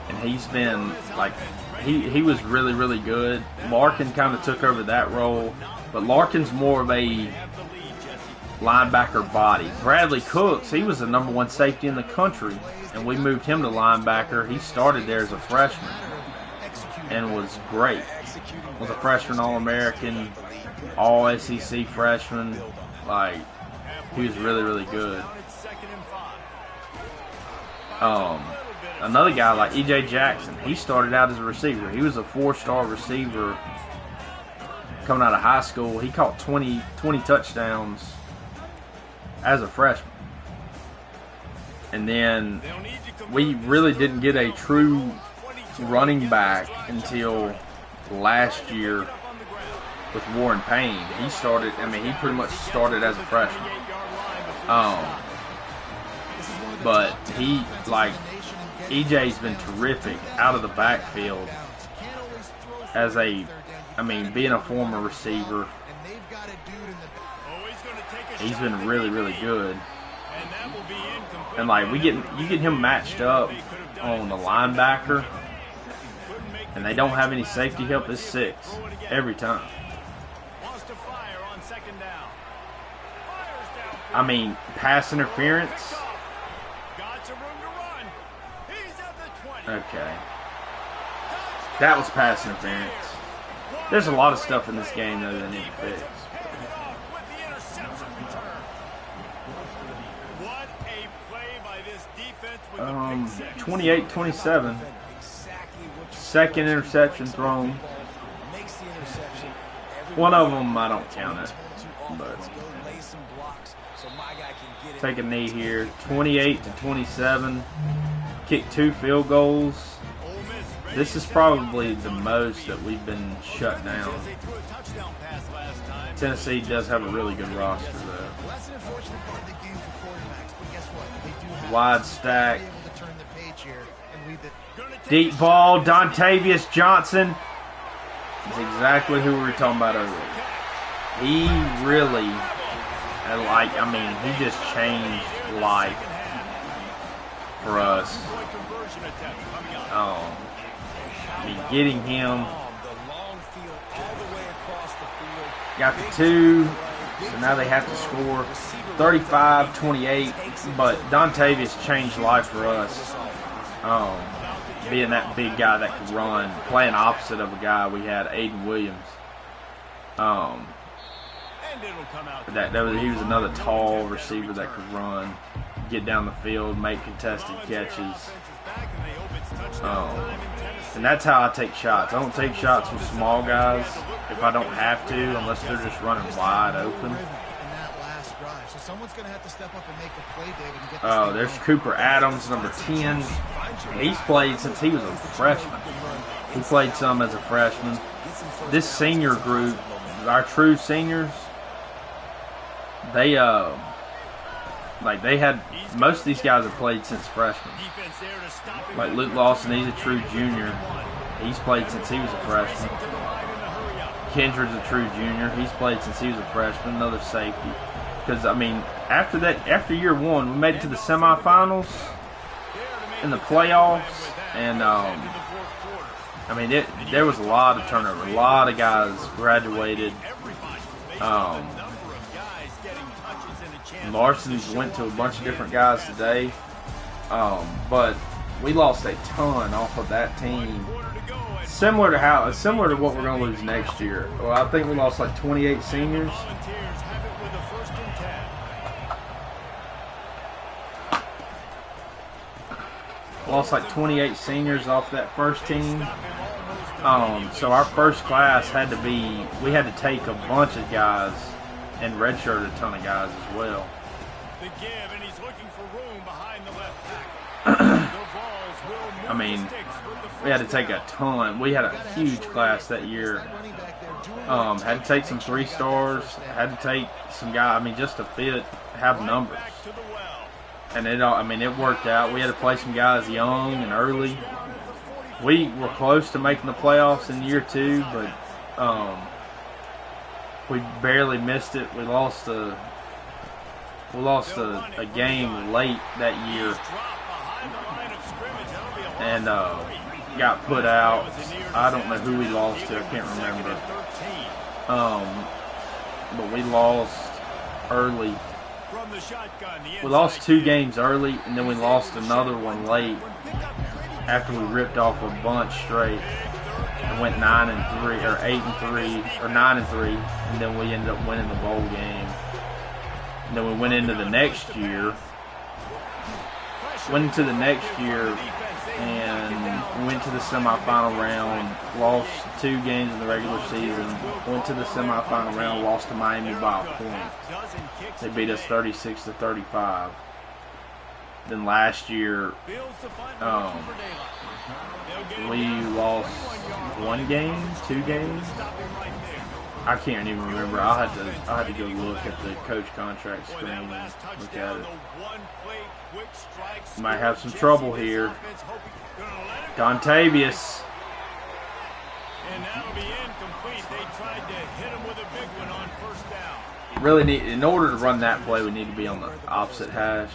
And he's been, like, he was really, really good. Larkin kind of took over that role. But Larkin's more of a linebacker body. Bradley Cooks, he was the #1 safety in the country. And we moved him to linebacker. He started there as a freshman and was great. Was a freshman All-American, All-SEC freshman. Like, he was really, really good. Another guy like E.J. Jackson, he started out as a receiver. He was a 4-star receiver coming out of high school. He caught 20 touchdowns as a freshman. And then we really didn't get a true running back until last year with Warren Payne. He started, he pretty much started as a freshman. But he, like, EJ's been terrific out of the backfield as being a former receiver. He's been really, really good. And, like, you get him matched up on the linebacker, and they don't have any safety help. It's 6 every time. Pass interference. Okay. That was pass interference. There's a lot of stuff in this game, though, that need to fix. 28-27. Second interception thrown. One of them, I don't count it. But take a knee here. 28-27. Kicked 2 field goals. This is probably the most that we've been shut down. Tennessee does have a really good roster, though. Wide stack. Deep ball. Dontavius Johnson is exactly who we were talking about earlier. He really, he just changed life for us. Getting him. Got the 2. So now they have to score 35-28. But Dontavius changed life for us. Being that big guy that could run. Playing opposite of a guy we had, Aiden Williams. He was another tall receiver that could run, get down the field, make contested catches. And that's how I take shots. I don't take shots with small guys if I don't have to, unless they're just running wide open. Oh, there's Cooper Adams, number 10. He's played since he was a freshman. He played some as a freshman. This senior group, our true seniors, they had, most of these guys have played since freshmen. Like Luke Lawson, he's a true junior. He's played since he was a freshman. Kendrick's a true junior. He's played since he was a freshman, another safety. Because, after year 1, we made it to the semifinals in the playoffs. And, there was a lot of turnover. A lot of guys graduated. Larson's went to a bunch of different guys today. But we lost a ton off of that team. Similar to what we're going to lose next year. Well, I think we lost like 28 seniors. Lost like 28 seniors off that first team. So our first class had to be, we had to take a bunch of guys and redshirt a ton of guys as well. The give, and he's looking for room behind the left tackle. I mean, we had to take a ton. We had a huge class that year. Had to take some 3-stars. Had to take some guys. I mean, just to have numbers. And it worked out. We had to play some guys young and early. We were close to making the playoffs in year 2, but we barely missed it. We lost a game late that year, and got put out. I don't know who we lost to. I can't remember. But we lost early. We lost 2 games early, and then we lost another one late after we ripped off a bunch straight and went 9-3 or 8-3 or 9-3, and then we ended up winning the bowl game. And then we went into the next year. And went to the semifinal round, lost 2 games in the regular season, went to the semifinal round, lost to Miami by a point. They beat us 36-35. Then last year, we lost 1 game, 2 games. I can't even remember. I had to go look at the coach contract screen and look at it. Might have some trouble here. Dontavius. And that'll be incomplete. They tried to hit him with a big one on first down. Really need, in order to run that play, we need to be on the opposite hash.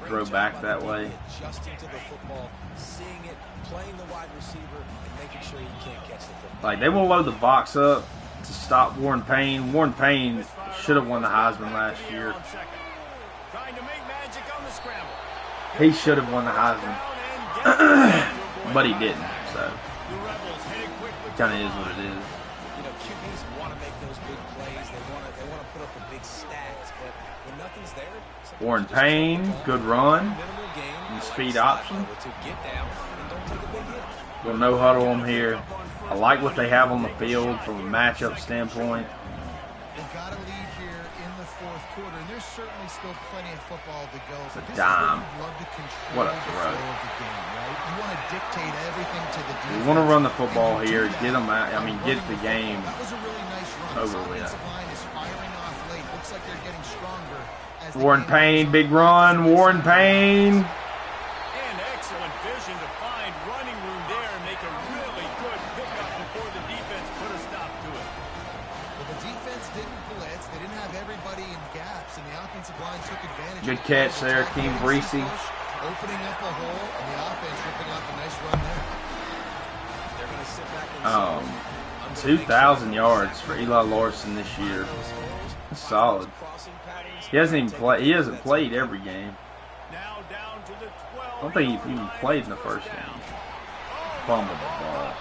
Throw back that way. Adjusting to the football, seeing it, playing the wide receiver, and making sure you can't catch the football. Like, they will load the box up to stop Warren Payne. Warren Payne should have won the Heisman last year. He should have won the Heisman. But he didn't, so kind of is what it is. You know, QBs want to make those big plays. They want to put up the big stats, but when nothing's there, Warren Payne, good run, and speed option. We'll no huddle them here. I like what they have on the field from a matchup standpoint. They've got a lead here in the 4th quarter, and there's certainly still plenty of football to go. It's a This is dime. where you'd love to control What a the throw. flow of the game, right? You want to dictate everything to the defense. We want to run the football here, get them out. I mean, get the game That was a really nice run. over with. This offensive line is firing off late. Looks like they're getting stronger as the Warren game goes Payne, on. big run. Warren Payne. And excellent vision to find running room there and make a really good pickup before the defense put a stop to it. Well, the defense didn't blitz. They didn't have everybody in gaps, and the offensive line took advantage. Good catch there, Keem Breesy. Opening up a hole, and the offense ripping off a nice run there. They're going to sit back and 2,000 yards for Eli Larson this year. That's solid. He hasn't played every game. Now down to the 12. I don't think he even played in the first game. Fumbled the ball.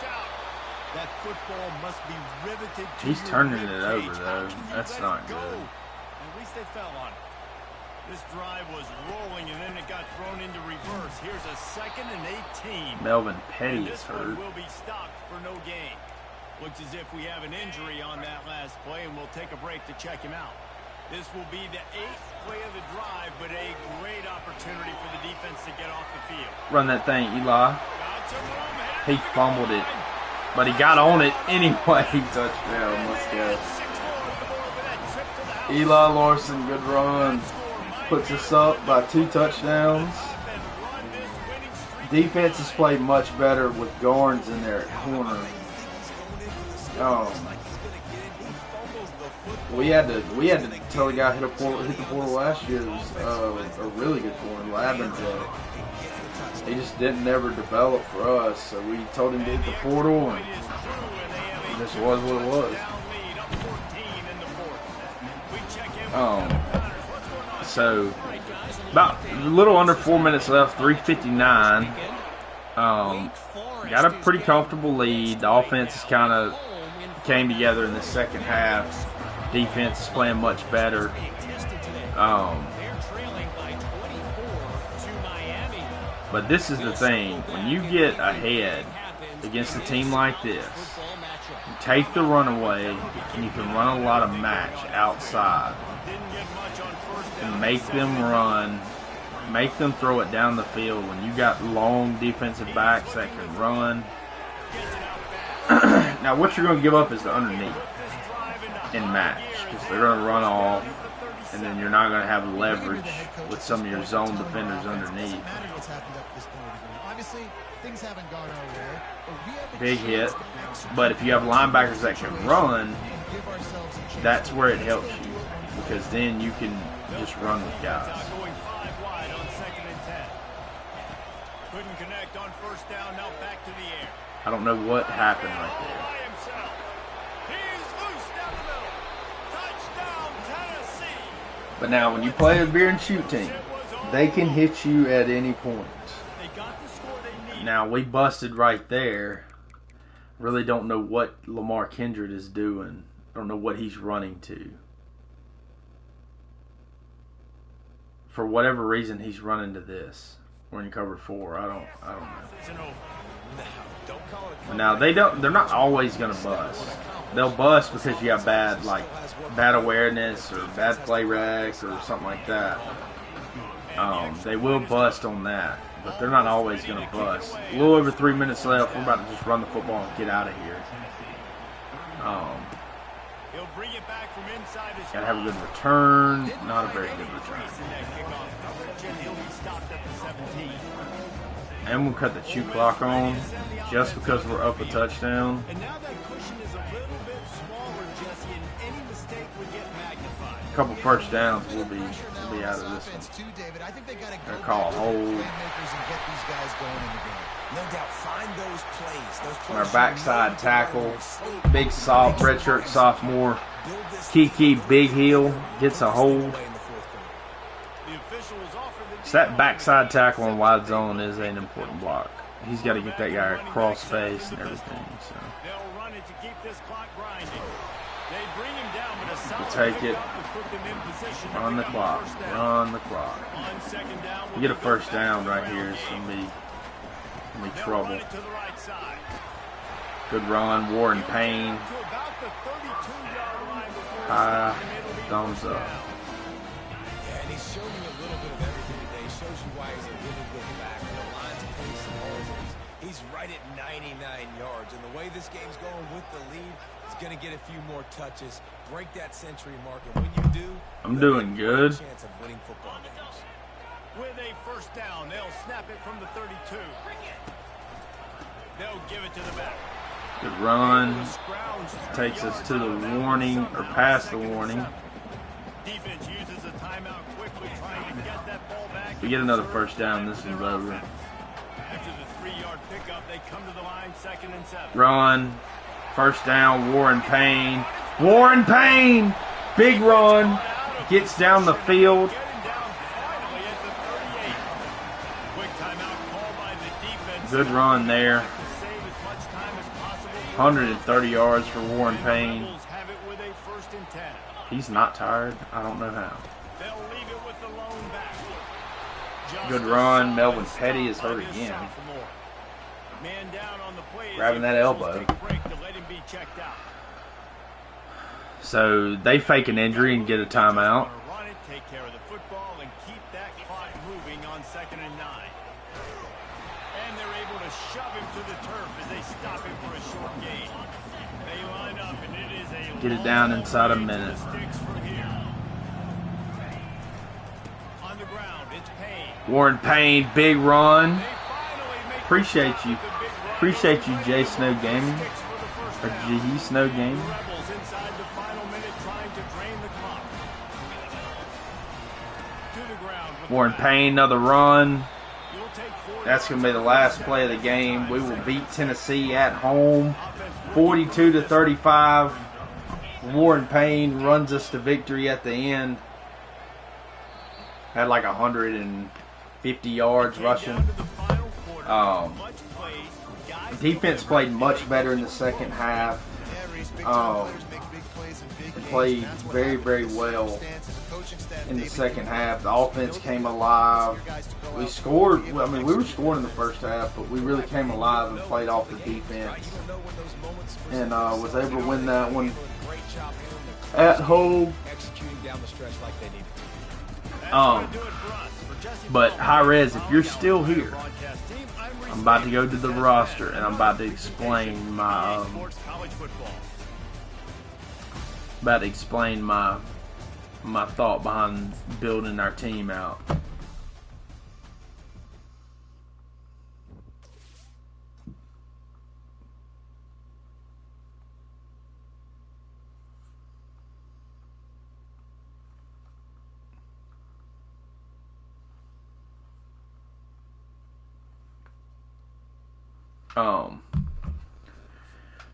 That football must be riveted to He's your turning rib it over, cage. How though. can you That's let not it go? good. At least they fell on it. This drive was rolling, and then it got thrown into reverse. Here's a 2nd and 18. Melvin And Petty is this one hurt. will be stopped for no gain. Looks as if we have an injury on that last play, and we'll take a break to check him out. This will be the 8th play of the drive, but a great opportunity for the defense to get off the field. Run that thing, Eli. Got some room, He fumbled it, but he got on it anyway. Touchdown. Let's go. Eli Larson, good run. Puts us up by 2 touchdowns. Defense has played much better with Garnes in there at corner. We had to tell the guy hit the portal last year. It was a really good corner, Lavender. He just didn't never develop for us, so we told him to hit the portal, and this was what it was. So about a little under 4 minutes left, 3:59. Got a pretty comfortable lead. The offense has kind of came together in the second half. Defense is playing much better. But this is the thing. When you get ahead against a team like this, you take the run away, and you can run a lot of match outside. And make them run, make them throw it down the field. When you got long defensive backs that can run. Now what you're going to give up is the underneath in match, because they're going to run off, and then you're not going to have leverage with some of your zone defenders underneath. Big hit. But if you have linebackers that can run, that's where it helps you, because then you can just run with guys. Couldn't connect on first down, now back to the air. I don't know what happened right there. But now when you play a beer and shoot team, they can hit you at any point. Now we busted right there. Really don't know what Lamar Kindred is doing. I don't know what he's running to. For whatever reason, he's running to this. We're in cover 4. I don't know. Now they're not always gonna bust. They'll bust because you have bad awareness or bad play rec or something like that. They will bust on that, but they're not always gonna bust. A little over 3 minutes left. We're about to just run the football and get out of here. Gotta have a good return. Not a very good return. And we'll cut the chew clock on just because we're up a touchdown. A couple first downs, we'll be out of this one. They're called hold. Our backside tackle, big soft redshirt sophomore, Kiki Big Heel gets a hold. So that backside tackle in wide zone is an important block. He's got to get that guy across space and everything. So we'll take it. Run the clock. Run the clock. You get a first down right here. It's gonna be trouble. Good run. Warren Payne. High. Thumbs up. He's right at 99 yards, and the way this game's going with the lead, he's going to get a few more touches, break that century mark, and when you do, I'm doing good. Chance of winning football games. With a first down, they'll snap it from the 32. They'll give it to the back. Good run. Takes us to the warning, or past the warning. Defense uses a timeout quickly, trying to get that ball back. If we get another first down, this is over. After the 3-yard pickup, they come to the line, 2nd and 7. Run. First down, Warren Payne. Warren Payne! Big run. Gets down the field. Good run there. 130 yards for Warren Payne. He's not tired. I don't know how. Good run. Melvin Petty is hurt again. Grabbing that elbow. So they fake an injury and get a timeout. Take care of the football and keep that clock moving on 2nd and 9. And they're able to shove him to the turf as they stop him for a short gain. They line up and it is a get it down inside a minute. On the ground, it's Payne. Warren Payne, big run. Appreciate you. Appreciate you, J Snow Gaming. Or G Snow Gaming. Warren Payne, another run. That's going to be the last play of the game. We will beat Tennessee at home, 42-35. Warren Payne runs us to victory at the end. Had like 150 yards rushing. Defense played much better in the second half. Played very, very well in the second half. The offense came alive. We scored. I mean, we were scoring in the first half, but we really came alive and played off the defense, and was able to win that one at home. But high res, if you're still here, I'm about to go to the roster and I'm about to explain my my thought behind building our team out.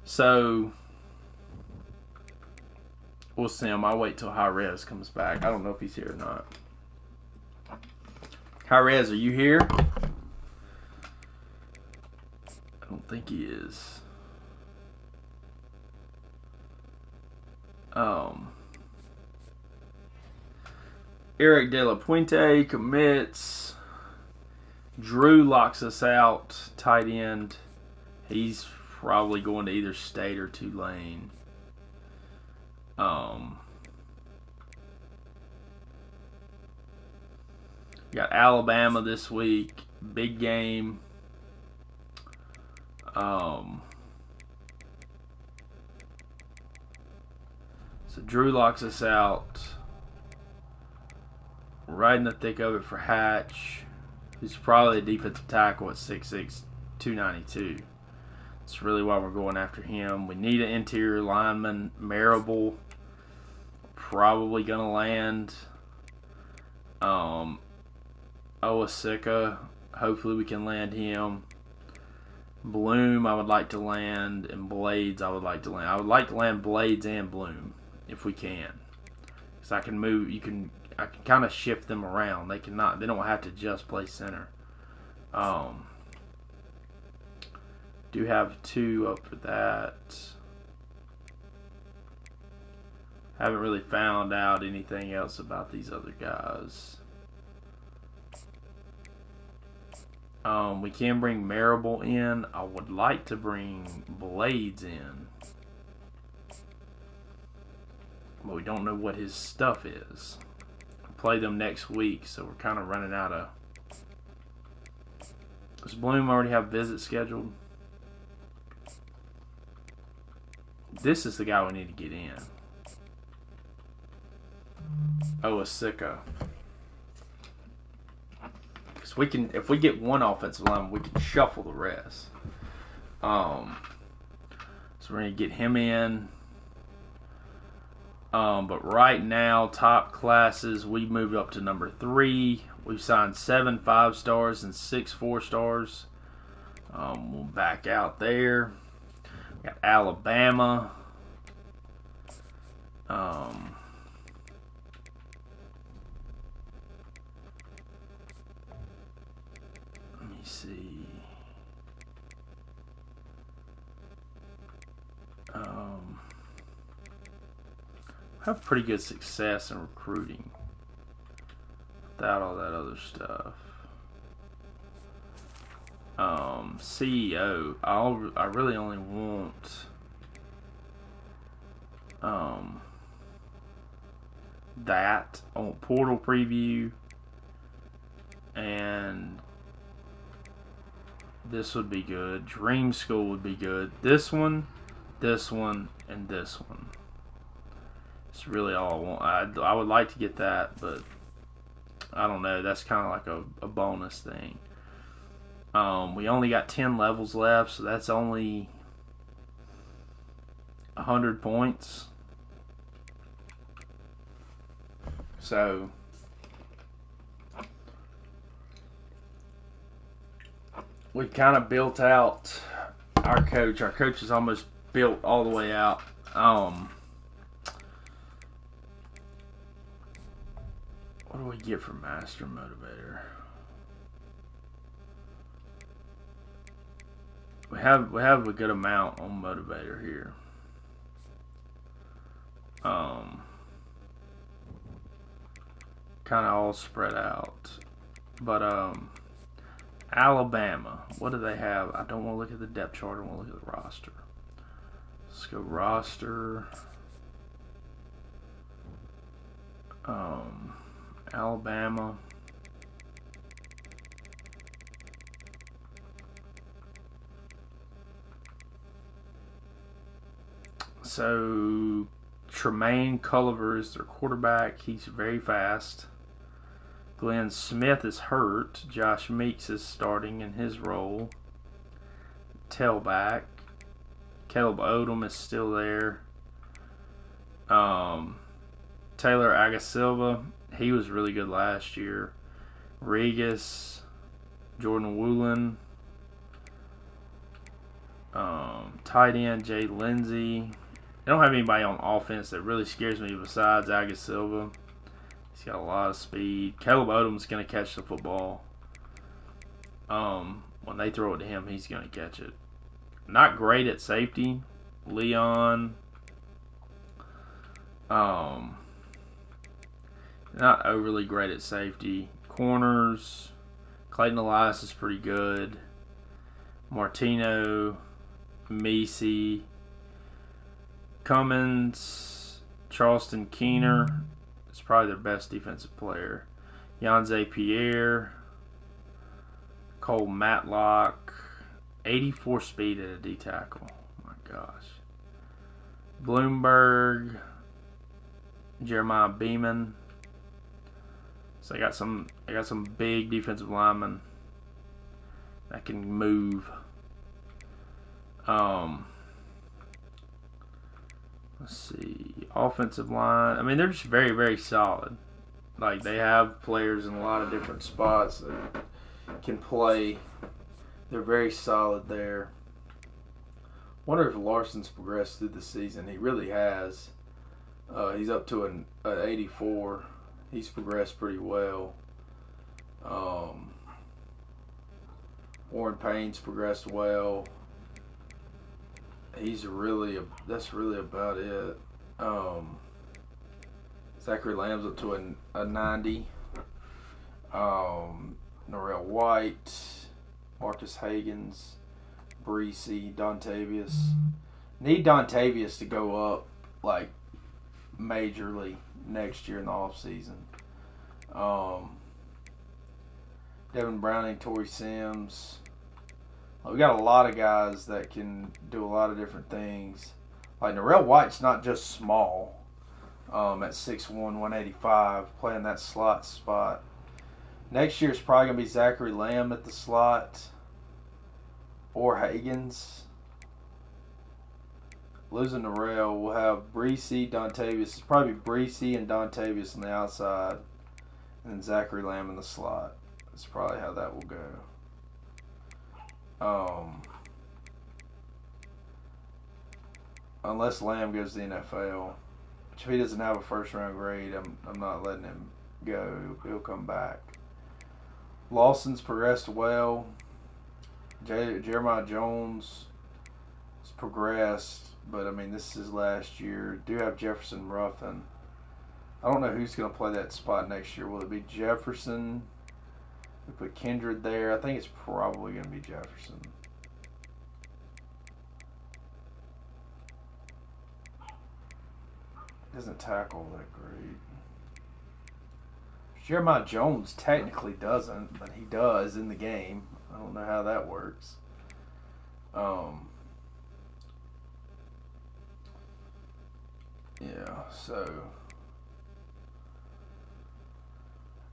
So we'll see him. I'll wait till High Res comes back. I don't know if he's here or not. High Res, are you here? I don't think he is. Eric De La Puente commits. Drew locks us out. Tight end. He's probably going to either State or Tulane. Got Alabama this week. Big game. So Drew locks us out. Right in the thick of it for Hatch. He's probably a defensive tackle at 6'6", 292. That's really why we're going after him. We need an interior lineman. Marable, probably going to land. Oasika, hopefully we can land him. Bloom, I would like to land. And Blades, I would like to land. I would like to land Blades and Bloom, if we can. Because I can move, I can kind of shift them around. They don't have to just play center. Do have 2 up for that. Haven't really found out anything else about these other guys. We can bring Marable in. I would like to bring Blades in. But we don't know what his stuff is. We'll play them next week, so we're kind of running out of... Does Bloom already have visits scheduled? This is the guy we need to get in. Oasika. Because we can, if we get one offensive lineman, we can shuffle the rest. So we're going to get him in. But right now, top classes, we moved up to number 3. We've signed 7 5-stars and 6 4-stars. We'll back out there. We got Alabama. Let me see. Have pretty good success in recruiting without all that other stuff. CEO, I really only want that on portal preview, and this would be good. Dream School would be good. This one, and this one. It's really all I want. I would like to get that, but I don't know. That's kind of like a bonus thing. We only got 10 levels left, so that's only 100 points. So we've kind of built out our coach. Our coach is almost built all the way out. What do we get for Master Motivator? We have a good amount on Motivator here. Kind of all spread out. But Alabama, what do they have? I don't want to look at the depth chart. I want to look at the roster. Let's go roster. Alabama. So Tremaine Culliver is their quarterback. He's very fast. Glenn Smith is hurt. Josh Meeks is starting in his role. Tailback. Caleb Odom is still there. Taylor Agasilva, he was really good last year. Regis, Jordan Woolen. Tight end Jay Lindsey. They don't have anybody on offense that really scares me besides Agasilva. He's got a lot of speed. Caleb Odom's going to catch the football. When they throw it to him, he's going to catch it. Not great at safety. Leon. Not overly great at safety. Corners. Clayton Elias is pretty good. Martino. Messi. Cummins. Charleston Keener. It's probably their best defensive player. Yanze Pierre. Cole Matlock. 84 speed at a D tackle. Oh my gosh. Bloomberg. Jeremiah Beeman. So I got some big defensive linemen that can move. Let's see. Offensive line. I mean, they're just very, very solid. Like, they have players in a lot of different spots that can play. They're very solid there. Wonder if Larson's progressed through the season. He really has. He's up to an 84. He's progressed pretty well. Warren Payne's progressed well. That's really about it. Zachary Lamb's up to a 90. Norrell White, Marcus Hagans, Breesy, Dontavius. Need Dontavius to go up like majorly next year in the offseason. Devin Browning, Torrey Sims. We got a lot of guys that can do a lot of different things. Like Norrell White's not just small at 6'1", 185, playing that slot spot. Next year is probably going to be Zachary Lamb at the slot or Hagans. Losing Norrell, we'll have Breesy, Dontavius. It's probably Breesy and Dontavius on the outside, and then Zachary Lamb in the slot. That's probably how that will go. Unless Lamb goes to the NFL, which if he doesn't have a first-round grade, I'm not letting him go. He'll come back. Lawson's progressed well. Jeremiah Jones has progressed, but I mean, this is his last year. Do have Jefferson Ruffin. I don't know who's going to play that spot next year. Will it be Jefferson? We put Kindred there. I think it's probably going to be Jefferson. Doesn't tackle that great. Jeremiah Jones technically doesn't, but he does in the game. I don't know how that works. Yeah, so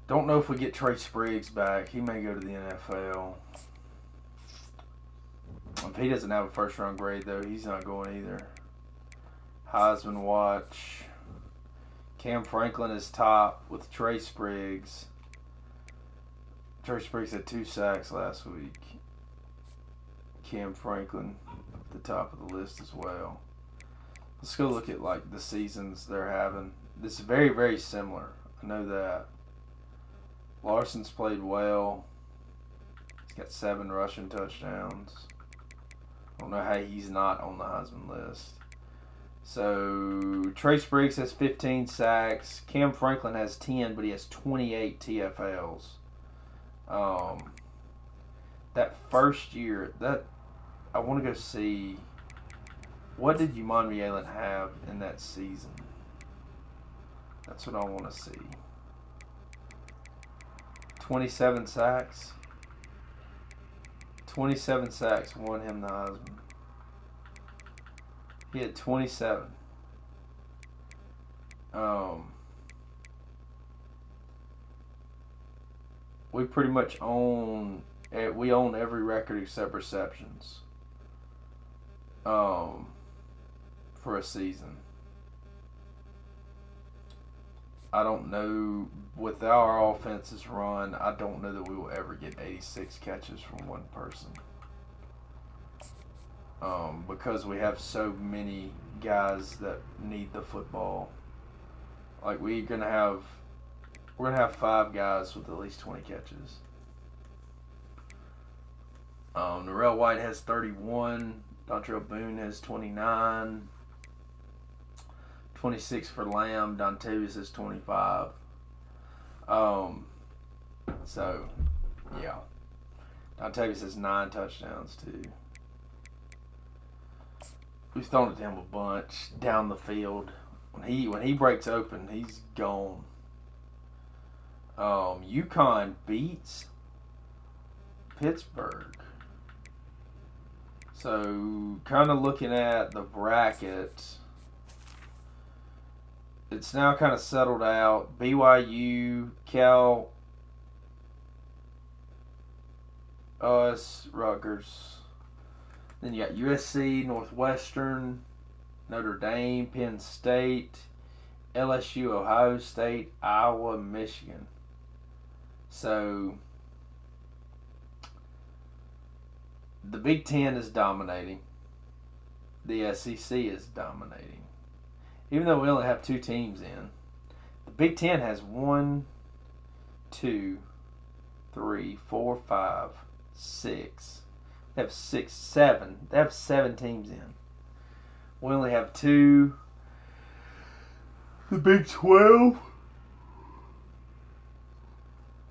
don't know if we get Trey Spriggs back. He may go to the NFL. If he doesn't have a first-round grade, though, he's not going either. Heisman watch. Cam Franklin is top with Trey Spriggs. Trey Spriggs had 2 sacks last week. Cam Franklin at the top of the list as well. Let's go look at like the seasons they're having. This is very, very similar. I know that. Larson's played well. He's got 7 rushing touchdowns. I don't know how he's not on the Heisman list. So Trace Briggs has 15 sacks. Cam Franklin has 10, but he has 28 TFLs. That first year, I want to go see, what did Umani Allen have in that season? That's what I want to see. 27 sacks. 27 sacks won him the Heisman. He had 27. We pretty much own every record except receptions. For a season. I don't know, with our offense's run, I don't know that we will ever get 86 catches from one person. Because we have so many guys that need the football. Like we're gonna have 5 guys with at least 20 catches. Narelle White has 31. Dontrell Boone has 29. 26 for Lamb. Dontavius has 25. So, yeah. Dontavius has 9 touchdowns, too. We've thrown it to him a bunch down the field. When he breaks open, he's gone. UConn beats Pittsburgh. So, kind of looking at the bracket, it's now kind of settled out. BYU, Cal, us, Rutgers. Then you got USC, Northwestern, Notre Dame, Penn State, LSU, Ohio State, Iowa, Michigan. So the Big Ten is dominating. The SEC is dominating. Even though we only have 2 teams in, the Big Ten has 1, 2, 3, 4, 5, 6. They have 6, 7. They have 7 teams in. We only have 2. The Big 12.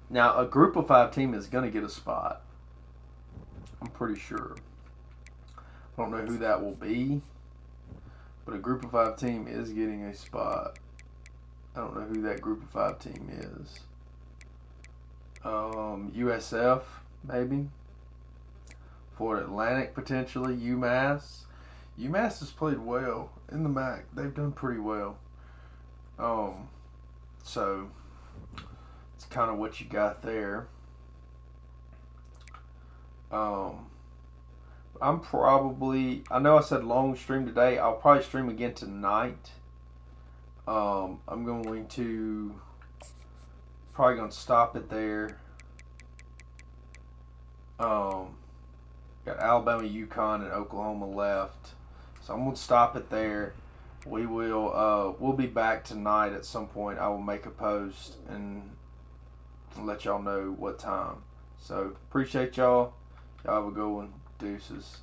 Now, a group of 5 team is going to get a spot. I'm pretty sure. I don't know who that will be. But a group of 5 team is getting a spot. I don't know who that group of 5 team is. USF, maybe. Florida Atlantic, potentially. UMass. UMass has played well in the MAC. They've done pretty well. So, it's kind of what you got there. I know I said long stream today. I'll probably stream again tonight. I'm probably going to stop it there. Got Alabama, UConn, and Oklahoma left. So I'm going to stop it there. We'll be back tonight at some point. I will make a post and let y'all know what time. So appreciate y'all. Y'all have a good one. Deuces.